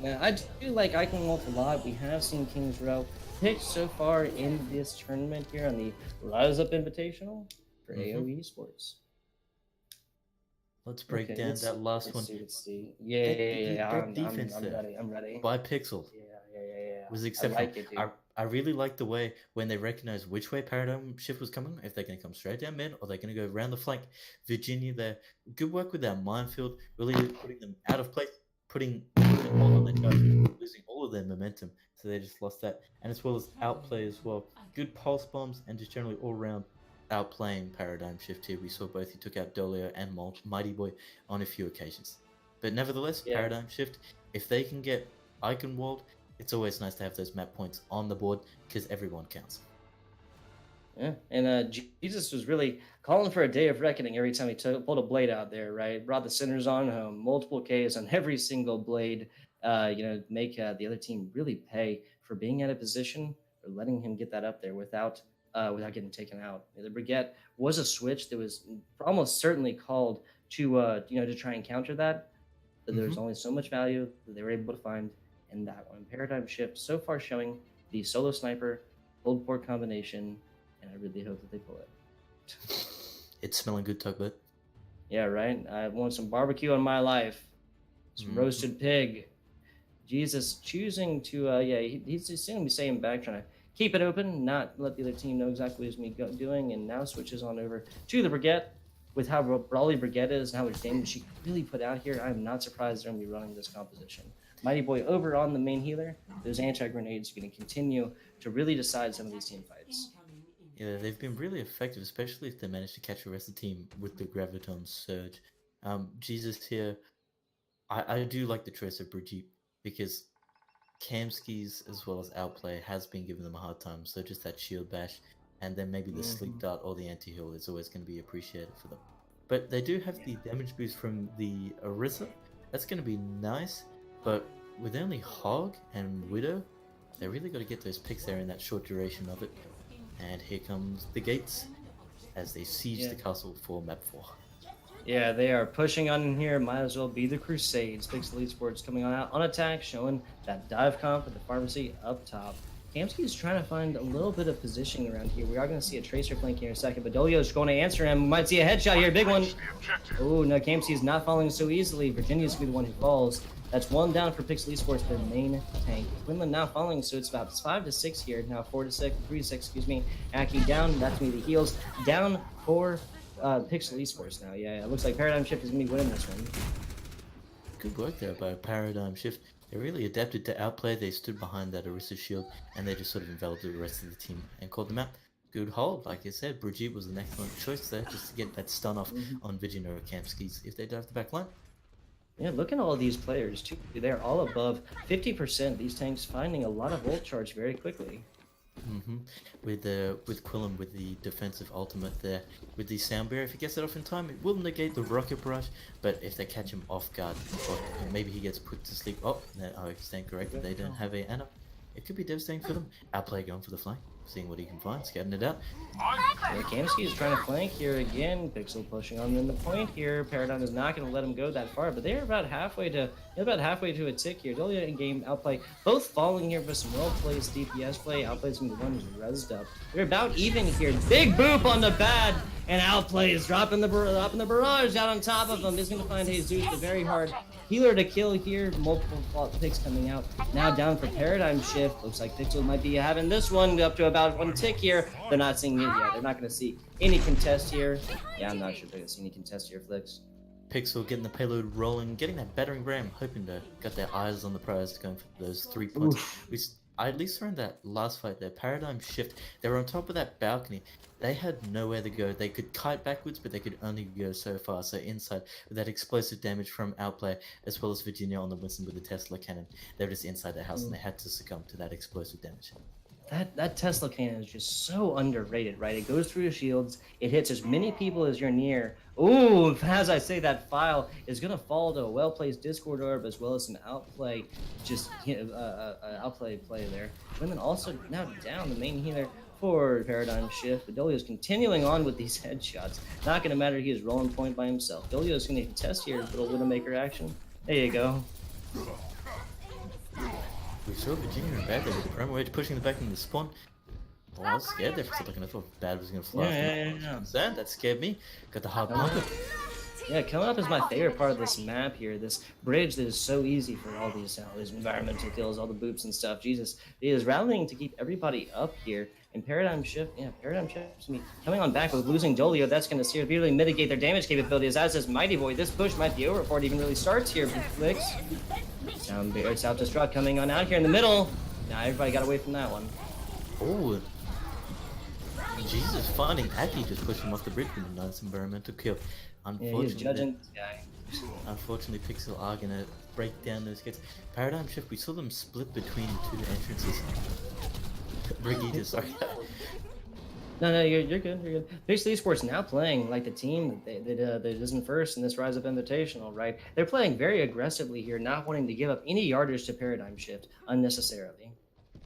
Yeah, I do like Icon Wolf a lot. We have seen Kings Row picked so far in this tournament here on the Rise Up Invitational for AOE Esports. Let's break down let's that last let's one. see, let's see. Yeah. That defense I'm there ready. I'm ready. by Pixel Yeah. was I exceptional. like it, dude. I really like the way when they recognized which way Paradigm Shift was coming, if they're going to come straight down mid or they're going to go around the flank. Virginia there, good work with that minefield, really putting them out of place, putting a hold on the charge, losing all of their momentum. So they just lost that. And as well as outplay as well. Good pulse bombs and just generally all around outplaying Paradigm Shift here. We saw both he took out Dolio and Mighty Boy on a few occasions. But nevertheless, Yeah. Paradigm Shift, if they can get Icon Walled, it's always nice to have those map points on the board because everyone counts. Yeah, and Jesus was really calling for a day of reckoning every time he pulled a blade out there, right? Brought the sinners on home, multiple Ks on every single blade, make the other team really pay for being out of position or letting him get that up there without getting taken out. The Brigette was a switch that was almost certainly called to try and counter that, but there was only so much value that they were able to find in that one. Paradigm Shift so far showing the solo sniper, hold port combination, and I really hope that they pull it. It's smelling good, Tugbert. Yeah, right? I want some barbecue in my life. Some roasted pig. Jesus choosing to, he's just going to be staying back, trying to keep it open, not let the other team know exactly what he's doing, and now switches on over to the Brigette. With how brawly Brigette is and how much damage she can really put out here, I'm not surprised they're going to be running this composition. Mighty Boy over on the main healer. Those anti-grenades are going to continue to really decide some of these team fights. Yeah, they've been really effective, especially if they manage to catch the rest of the team with the Graviton Surge. Jesus here, I do like the choice of Brigitte because Kamski's as well as Outplay has been giving them a hard time, so just that shield bash and then maybe the sleep dart or the anti-heal is always going to be appreciated for them. But they do have the damage boost from the Orisa. That's going to be nice, but with only Hog and Widow, they really got to get those picks there in that short duration of it. And here comes the gates as they siege the castle for map 4. Yeah, they are pushing on in here. Might as well be the Crusades. Pixl Esports coming on attack, showing that dive comp at the pharmacy up top. Kamski is trying to find a little bit of positioning around here. We are going to see a Tracer flank here in a second, but Dolio is going to answer him. We might see a headshot here, big one. Oh, no, Kamski is not falling so easily. Virginia's going to be the one who falls. That's one down for Pixl Esports, their main tank. Quinlan now falling, so it's about 5 to 6 here. Now 4 to 6, 3 to 6, excuse me. Aki down, that's me, the heals. Down for Pixl Esports now. Yeah, it looks like Paradigm Shift is going to be winning this one. Good work there by Paradigm Shift. They really adapted to outplay. They stood behind that Orisa shield and they just sort of enveloped the rest of the team and called them out. Good hold, like I said. Brigitte was an excellent choice there just to get that stun off on Virginia or Kamskis if they dive the back line. Yeah, look at all these players too. They're all above 50%. These tanks finding a lot of ult charge very quickly. With Quillen with the defensive ultimate there, with the sound barrier, if he gets it off in time, it will negate the rocket barrage. But if they catch him off guard, or maybe he gets put to sleep. Oh, no, I stand corrected. They don't have a Anna. It could be devastating for them. Outplay going for the flank, seeing what he can find, scouting it out. Yeah, Kamski is trying to flank here again. Pixel pushing on in the point here. Paradigm is not going to let him go that far, but they're about halfway to a tick here. Dolia in game outplay, both falling here for some well placed DPS play. Outplay's going to be the one who's rezzed up. They're about even here. Big boop on the bad, and outplay is dropping the barrage out on top of him. He's going to find Jesus, the very hard healer to kill here. Multiple picks coming out. Now down for Paradigm Shift. Looks like Pixel might be having this one up to about 1 tick here. They're not seeing it yet. They're not going to see any contest here. Yeah, I'm not sure they're going to see any contest here, Flicks. Pixel getting the payload rolling, getting that battering ram, hoping to get their eyes on the prize, going for those 3 points. I at least saw in that last fight, their Paradigm Shift, they were on top of that balcony. They had nowhere to go. They could kite backwards, but they could only go so far. So inside, with that explosive damage from Outplay, as well as Virginia on the Winston with the Tesla cannon, they were just inside their house and they had to succumb to that explosive damage. that Tesla cannon is just so underrated, right? It goes through the shields, it hits as many people as you're near. Ooh, as I say, that file is gonna fall to a well-placed Discord orb as well as some outplay, just outplay play there. And then also now down the main healer for Paradigm Shift. But Dolio's continuing on with these headshots. Not gonna matter, he is rolling point by himself. Dolio's gonna contest here, little Widowmaker action. There you go. We saw Virginia and Bad there with the promo edge pushing the back into the spawn. Oh, I was scared there for a second. I thought Bad was going to fly. Yeah. That scared me. Got the hard bunker. Yeah, coming up is my favorite part of this map here. This bridge that is so easy for all these environmental kills, all the boops and stuff. Jesus, he is rallying to keep everybody up here. And Paradigm Shift, Paradigm Shift's coming on back with losing Dolio. That's going to severely mitigate their damage capabilities. As is Mighty Boy, this push might be over before it even really starts here. Flicks. Self-destruct coming on out here in the middle. Now everybody got away from that one. Oh, Jesus, finding Aki just pushed him off the bridge with a nice environmental kill. Yeah, he's judging this guy. Unfortunately, Pixl are going to break down those gates. Paradigm Shift, we saw them split between two entrances. Brigitte, sorry. No, you're good. You're good. Pixl Esports now playing like the team that is in first in this Rise Up Invitational, right? They're playing very aggressively here, not wanting to give up any yardage to Paradigm Shift unnecessarily.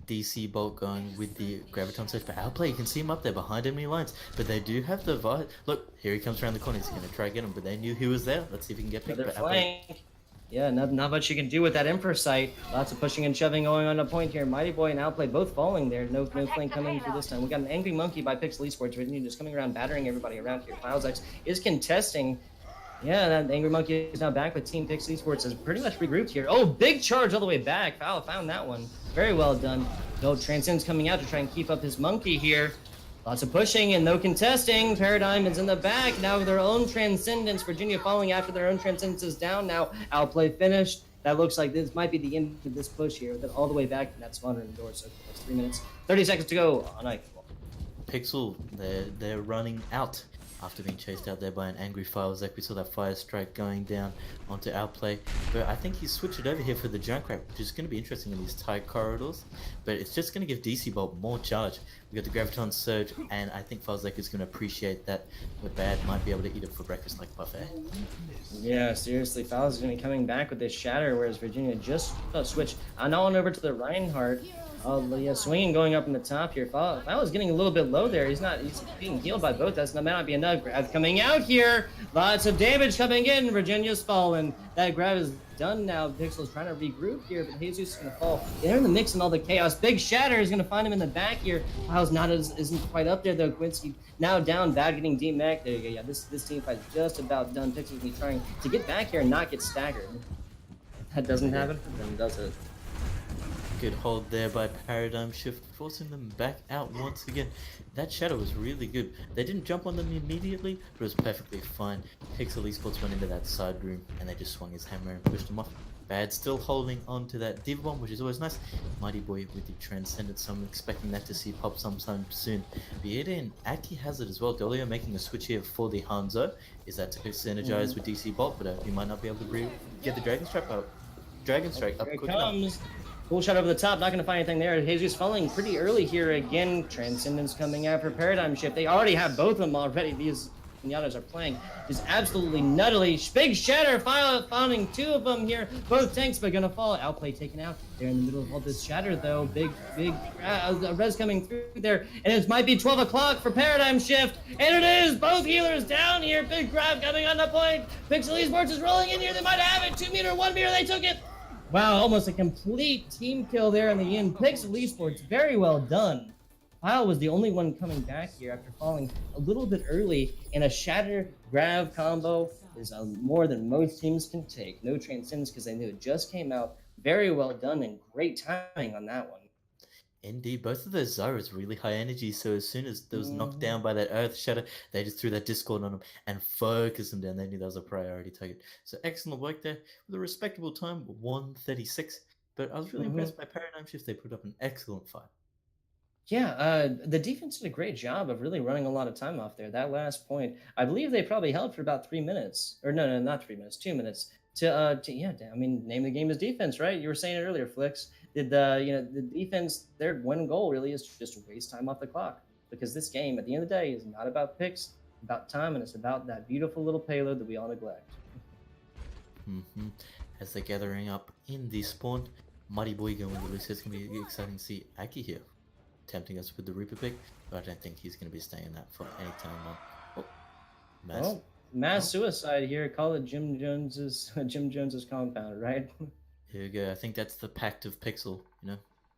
DC Bolt going with the Graviton Surge for outplay. You can see him up there behind enemy lines, but they do have the vibe. Look, here he comes around the corner. He's going to try to get him, but they knew he was there. Let's see if he can get picked. They're flank. Yeah, not much you can do with that Emperor sight. Lots of pushing and shoving going on the point here. Mighty Boy and Outplay both falling there. No flank coming through this time. We got an Angry Monkey by Pixl Esports. Just coming around, battering everybody around here. Filex is contesting. Yeah, that Angry Monkey is now back with Team Pixl Esports. Is pretty much regrouped here. Oh, big charge all the way back. Foul found that one. Very well done. Gold Transcend's coming out to try and keep up his monkey here. Lots of pushing and no contesting. Paradigm is in the back now with their own Transcendence. Virginia following after their own Transcendence is down now. Outplay finished. That looks like this might be the end of this push here. Then all the way back in that spawner in the door. So it's 3 minutes, 30 seconds to go on Ike. Pixl, they're running out after being chased out there by an angry Firezak. We saw that fire strike going down onto Outplay, but I think he's switched it over here for the Junkrat, which is going to be interesting in these tight corridors, but it's just going to give DC Bolt more charge. We got the Graviton Surge, and I think Firezak is going to appreciate that the Bad might be able to eat it for breakfast like buffet. Yeah, seriously, Fowler's going to be coming back with this Shatter, whereas Virginia just switched on over to the Reinhardt. Oh, yeah, swinging going up in the top here. Fowler's getting a little bit low there. He's being healed by both. That might not be enough. Grab coming out here. Lots of damage coming in. Virginia's fallen. That grab is done now. Pixel's trying to regroup here, but Jesus is going to fall. They're in the mix and all the chaos. Big Shatter is going to find him in the back here. Fowler's isn't quite up there though. Quincy now down. Bad getting D-Mac. There you go. Yeah, this team fight is just about done. Pixel's going to be trying to get back here and not get staggered. That doesn't happen for them, does it? Good hold there by Paradigm Shift, forcing them back out once again. That shadow was really good. They didn't jump on them immediately, but it was perfectly fine. Pixl Esports went into that side room, and they just swung his hammer and pushed him off. Bad still holding on to that Div Bomb, which is always nice. Mighty Boy with the Transcendence, so I'm expecting that to see pop sometime soon. Vieta and Aki has it as well. Dolio making a switch here for the Hanzo. Is that to synergize with DC Bolt, but he might not be able to get the Dragon Strike up. Dragon Strike up quick enough. Cool shot over the top, not going to find anything there. Jesus falling pretty early here again. Transcendence coming after Paradigm Shift. They already have both of them already. These Pinatas are playing just absolutely nuttily. Big Shatter finding two of them here. Both tanks but going to fall. Outplay taken out. They're in the middle of all this Shatter though. Big res coming through there. And it might be 12 o'clock for Paradigm Shift. And it is! Both healers down here. Big grab coming on the point. Pixl Esports is rolling in here. They might have it. 2 meter, 1 meter. They took it. Wow, almost a complete team kill there in the end. Pixl Esports, very well done. Kyle was the only one coming back here after falling a little bit early, and a Shatter Grav combo is more than most teams can take. No Transcendence because they knew it just came out. Very well done and great timing on that one. Indeed, both of those Zyras really high energy, so as soon as they was knocked down by that Earth Shadow, they just threw that Discord on them and focused them down. They knew that was a priority target. So excellent work there with a respectable time, 1:36. But I was really impressed by Paradigm Shift. They put up an excellent fight. Yeah, the defense did a great job of really running a lot of time off there. That last point, I believe they probably held for about 3 minutes. Or no, not 3 minutes, 2 minutes. I mean, name of the game is defense, right? You were saying it earlier, Flicks. Did the defense, their one goal really is just to waste time off the clock, because this game at the end of the day is not about picks, about time, and it's about that beautiful little payload that we all neglect. As they're gathering up in the spawn, Mighty Boy going to lose. It's going to be exciting to see Aki here, tempting us with the Reaper pick, but I don't think he's going to be staying that for any time on. Oh, Mass. Well, mass suicide here. Call it Jim Jones's compound, right? Here we go. I think that's the pact of Pixl, you know?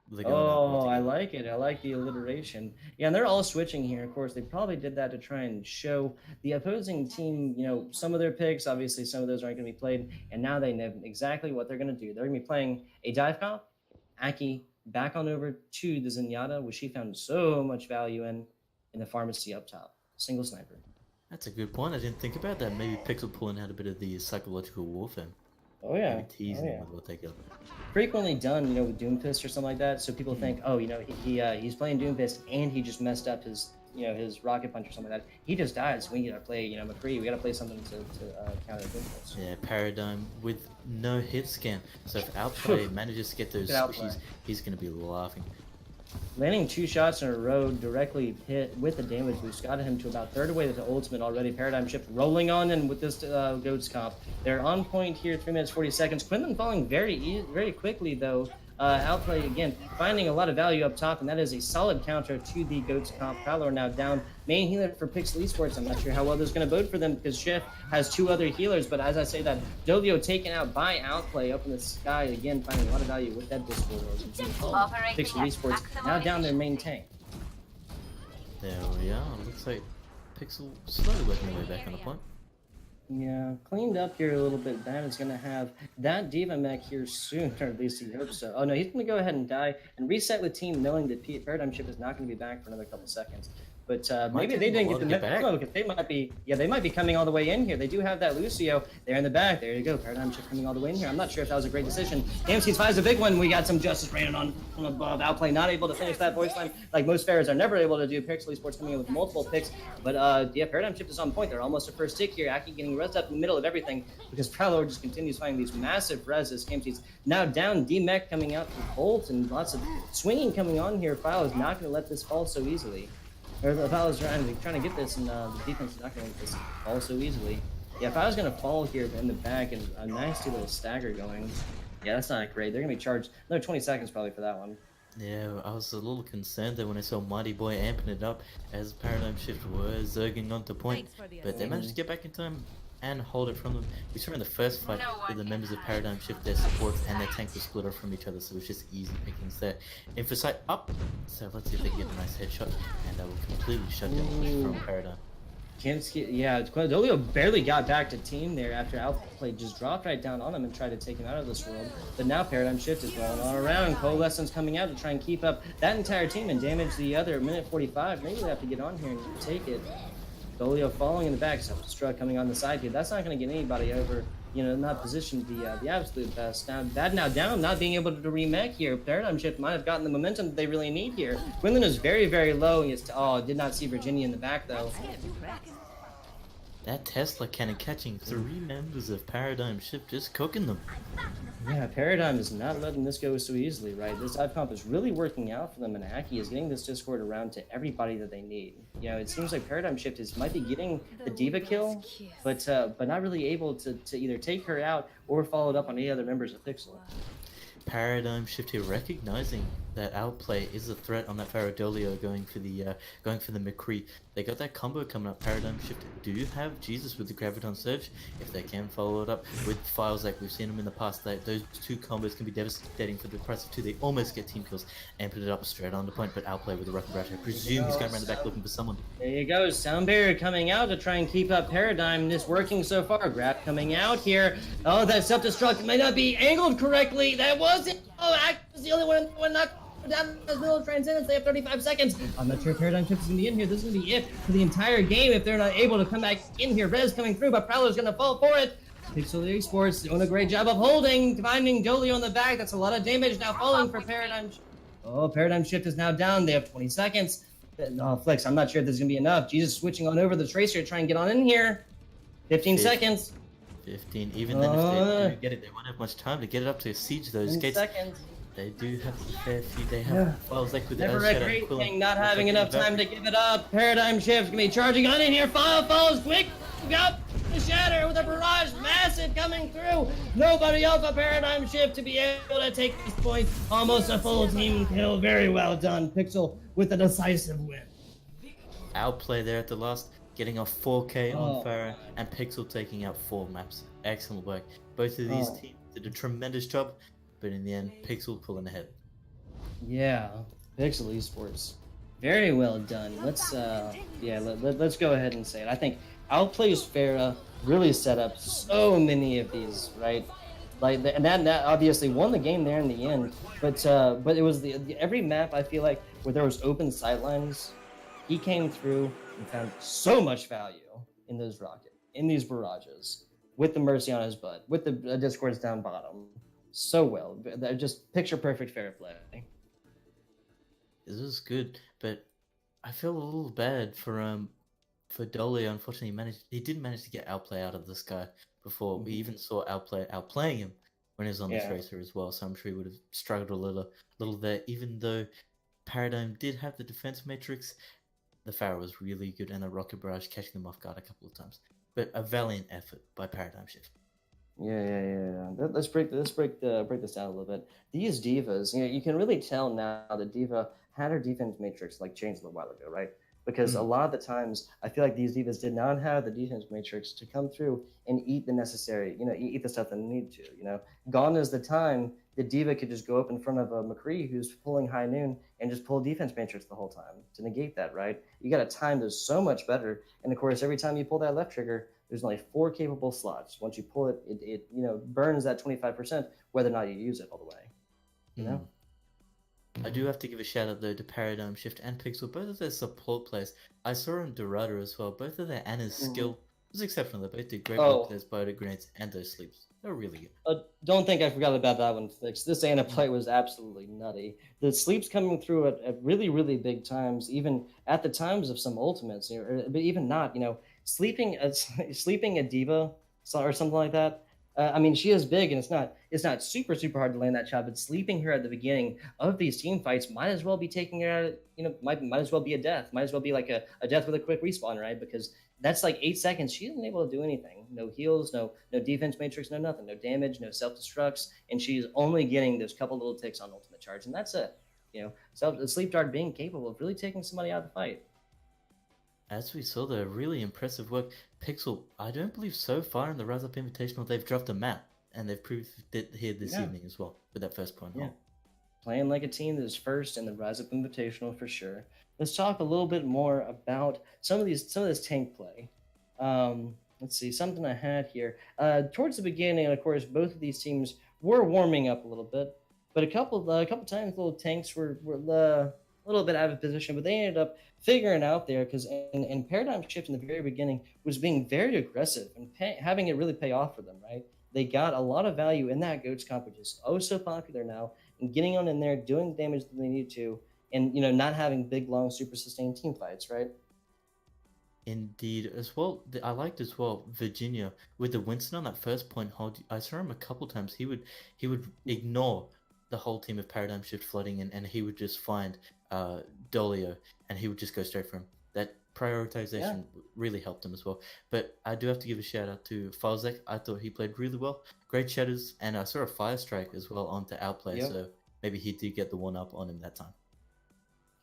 They're going out Oh, all I together. like it. I like the alliteration. Yeah, and they're all switching here. Of course, they probably did that to try and show the opposing team, some of their picks. Obviously, some of those aren't going to be played. And now they know exactly what they're going to do. They're going to be playing a dive comp. Aki back on over to the Zenyatta, which she found so much value in the pharmacy up top. Single sniper. That's a good point. I didn't think about that. Maybe Pixel pulling out a bit of the psychological warfare. Oh, yeah. Maybe teasing Oh, yeah. with what they got. Frequently done, with Doomfist or something like that. So people think, oh, he's playing Doomfist and he just messed up his rocket punch or something like that. He just died, so we gotta play, McCree. We gotta play something to counter Doomfist. Yeah, Paradigm with no hit scan. So if Outplay manages to get those Good outplay. squishies, he's going to be laughing. Landing 2 shots in a row directly hit with the damage boost got him to about third away with the ultimate already. Paradigm Shift rolling on in with this Goats comp. They're on point here, 3 minutes 40 seconds. Quinlan falling very quickly though. Outplay again, finding a lot of value up top, and that is a solid counter to the Goats comp. Prowler now down. Main healer for Pixl Esports. I'm not sure how well this is going to bode for them because Chef has 2 other healers, but as I say that, Dolio taken out by Outplay up in the sky again, finding a lot of value with that Discord. Pixl Esports now down their main tank. There we are. Looks like Pixel slowly working their way back on the point. Yeah, cleaned up here a little bit. That is going to have that Diva mech here soon, or at least he hopes so. Oh no, he's going to go ahead and die and reset with team, knowing that Paradigm Shift is not going to be back for another couple seconds. But maybe they didn't get the memo because they might be coming all the way in here. They do have that Lucio there in the back. There you go, Paradigm Shift coming all the way in here. I'm not sure if that was a great decision. AMC's 5 is a big one. We got some Justice raining on from above. Outplay not able to finish that voice line like most Pharaohs are never able to do. Pixel Esports coming in with multiple picks. But Paradigm Shift is on point. They're almost a first tick here. Aki getting res up in the middle of everything because Prowler just continues finding these massive reses. AMC's now down. D-Mech coming out from Bolt and lots of swinging coming on here. Prowler is not going to let this fall so easily. Or if I was trying to get this, and the defense is not going to let this fall so easily. Yeah, if I was going to fall here in the back and a nasty little stagger going, yeah, that's not great. They're going to be charged another 20 seconds probably for that one. Yeah, I was a little concerned there when I saw Mighty Boy amping it up as Paradigm Shift was zerging onto point, but they managed to get back in time and hold it from them. We saw in the first fight with the members of Paradigm Shift, their supports and their tanks were split off from each other, so it was just easy pickings there. Infosight up, so let's see if they can get a nice headshot, and that will completely shut down the push from Paradigm. Dolio barely got back to team there after Outplay just dropped right down on him and tried to take him out of this world. But now Paradigm Shift is rolling on around. Coalescence coming out to try and keep up that entire team and damage the other. Minute 45. Maybe they have to get on here and take it. Dolio falling in the back. Self-destruct coming on the side here. That's not going to get anybody over. Not positioned the absolute best. Now down, not being able to remech here. Paradigm Shift might have gotten the momentum that they really need here. Quinlan is very, very low. Did not see Virginia in the back though. That Tesla cannon catching 3 members of Paradigm Shift, just cooking them. Yeah, Paradigm is not letting this go so easily, right? This dive comp is really working out for them, and Aki is getting this Discord around to everybody that they need. It seems like Paradigm Shift might be getting the Diva kill, but not really able to either take her out or follow it up on any other members of Pixl. Paradigm Shift here, recognizing that Outplay is a threat on that Dolio going for the McCree. They got that combo coming up. Paradigm Shift do have Jesus with the Graviton Surge. If they can follow it up with files like we've seen them in the past, those 2 combos can be devastating for the price of 2. They almost get team kills and put it up straight on the point, but Outplay with the Rocket Barrage. I presume he's going around the back looking for someone. There you go, Sound Barrier coming out to try and keep up Paradigm, and it's working so far. Grab coming out here. Oh, that self-destruct may not be angled correctly. That wasn't. Oh, Act was the only one not down the middle of Transcendence. They have 35 seconds. I'm not sure if Paradigm Shift is going to be in here. This is going to be it for the entire game if they're not able to come back in here. Res coming through, but Prowler's going to fall for it. Pixl Esports doing a great job of holding, finding Dolio on the back. That's a lot of damage now falling for Paradigm. Oh, Paradigm Shift is now down. They have 20 seconds. No, Flex, I'm not sure if this is going to be enough. Jesus switching on over the Tracer to try and get on in here. 15 seconds. 15. Even then, if they do get it, they won't have much time to get it up to siege those 10 gates. seconds. They do have a fair few. They have Yeah. files like with Never a Shadow and great Quillen. thing not Looks having like enough getting time to Valkyrie. give it up. Paradigm shift gonna be charging on in here. File falls quick. Up the shatter with a barrage, massive coming through. Nobody else a paradigm shift to be able to take this point. Almost a full team kill. Very well done, Pixl with a decisive win. Outplay there at the last, getting a 4K on Oh, Farah, and Pixel taking out 4 maps. Excellent work. Both of these Oh. teams did a tremendous job, but in the end, Pixel pulling ahead. Yeah, Pixl Esports. Very well done. Let's let's go ahead and say it. I think Outplays Farah really set up so many of these, right? Like and that obviously won the game there in the end. But it was every map I feel like where there was open sightlines, he came through and found so much value in these barrages, with the Mercy on his butt, with the Discords down bottom, so well. They're just picture perfect fair play. This was good, but I feel a little bad for Dolly. Unfortunately, he didn't manage to get Outplay out of this guy before. We even saw Outplay outplaying him when he was on the Tracer as well, so I'm sure he would have struggled a little there. Even though Paradigm did have the defense matrix, the Pharaoh was really good, and the Rocket Barrage catching them off guard a couple of times. But a valiant effort by Paradigm Shift. Yeah. Let's break this down a little bit. These divas, you can really tell now that Diva had her defense matrix like changed a little while ago, right? Because a lot of the times I feel like these divas did not have the defense matrix to come through and eat the necessary, eat the stuff they need to. Gone is the time the diva could just go up in front of a McCree who's pulling high noon and just pull defense matrix the whole time to negate that, right? You got to time those so much better. And of course, every time you pull that left trigger, there's only 4 capable slots. Once you pull it, it burns that 25%, whether or not you use it all the way. You know? I do have to give a shout out though to Paradigm Shift and Pixel, both of their support players. I saw in Dorado as well. Both of their Anna's skill was exceptional. They both did great work with those Biotic Grenades and those sleeps. They were really good. Don't think I forgot about that one, Fix. This Anna play was absolutely nutty. The sleeps coming through at really, really big times, even at the times of some ultimates, but even not, sleeping a diva or something like that. I mean, she is big, and it's not super hard to land that shot. But sleeping her at the beginning of these team fights might as well be taking her out. Might as well be a death. Might as well be like a death with a quick respawn, right? Because that's like 8 seconds. She isn't able to do anything. No heals, no defense matrix, no nothing, no damage, no self destructs, and she's only getting those couple little ticks on ultimate charge, and that's it. Sleep Dart being capable of really taking somebody out of the fight. As we saw, the really impressive work. Pixel, I don't believe so far in the Rise Up Invitational they've dropped a map, and they've proved it here this evening as well with that first point. Yeah, playing like a team that is first in the Rise Up Invitational for sure. Let's talk a little bit more about some of this tank play. Let's see, something I had here. Towards the beginning, of course, both of these teams were warming up a little bit, but a couple times little tanks were a little bit out of position, but they ended up figuring out there because in Paradigm Shift in the very beginning was being very aggressive and having it really pay off for them, right? They got a lot of value in that Goats comp, which is so popular now, and getting on in there, doing the damage that they need to, and not having big, long, super sustained team fights, right? Indeed, as well. I liked as well Virginia with the Winston on that first point hold. I saw him a couple times. He would ignore the whole team of Paradigm Shift flooding in, and he would just find Dolio, and he would just go straight for him. That prioritization really helped him as well. But I do have to give a shout out to Falzek. I thought he played really well. Great shadows, and I saw a Fire Strike as well onto Outplay, so maybe he did get the one up on him that time.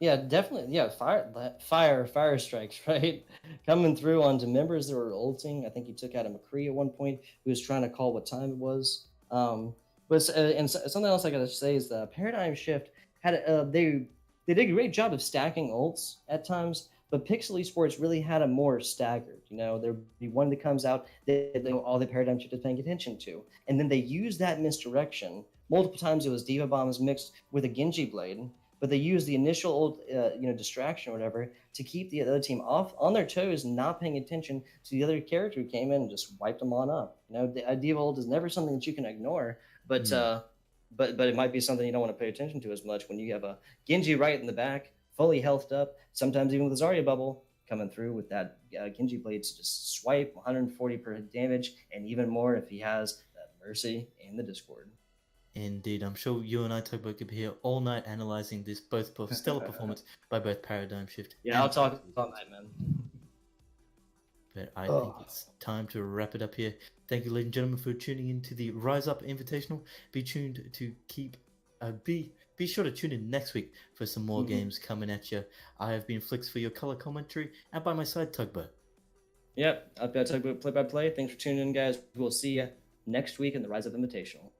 Yeah, definitely. Yeah, fire strikes, right? Coming through onto members that were ulting. I think he took out a McCree at one point who was trying to call what time it was. But something else I gotta say is the Paradigm Shift had they did a great job of stacking ults at times, but Pixl Esports really had a more staggered. There'd be one that comes out that all the Paradigm Shift is paying attention to, and then they use that misdirection multiple times. It was Diva Bombs mixed with a Genji Blade, but they used the initial ult, distraction or whatever to keep the other team off on their toes, not paying attention to the other character who came in and just wiped them on up. The Diva ult is never something that you can ignore, but it might be something you don't want to pay attention to as much when you have a Genji right in the back, fully healthed up, sometimes even with a Zarya bubble, coming through with that Genji blade to just swipe 140 per damage, and even more if he has that Mercy in the Discord. Indeed, I'm sure you and I, Tugboat, could be here all night analyzing this both stellar performance by both Paradigm Shift. Yeah, I'll and talk Pixl. all night, man. But I think it's time to wrap it up here. Thank you, ladies and gentlemen, for tuning in to the Rise Up Invitational. Be tuned to keep. Be sure to tune in next week for some more games coming at you. I have been Flix for your color commentary, and by my side, Tugboat. Yep, I've got Tugboat play by play. Thanks for tuning in, guys. We'll see you next week in the Rise Up Invitational.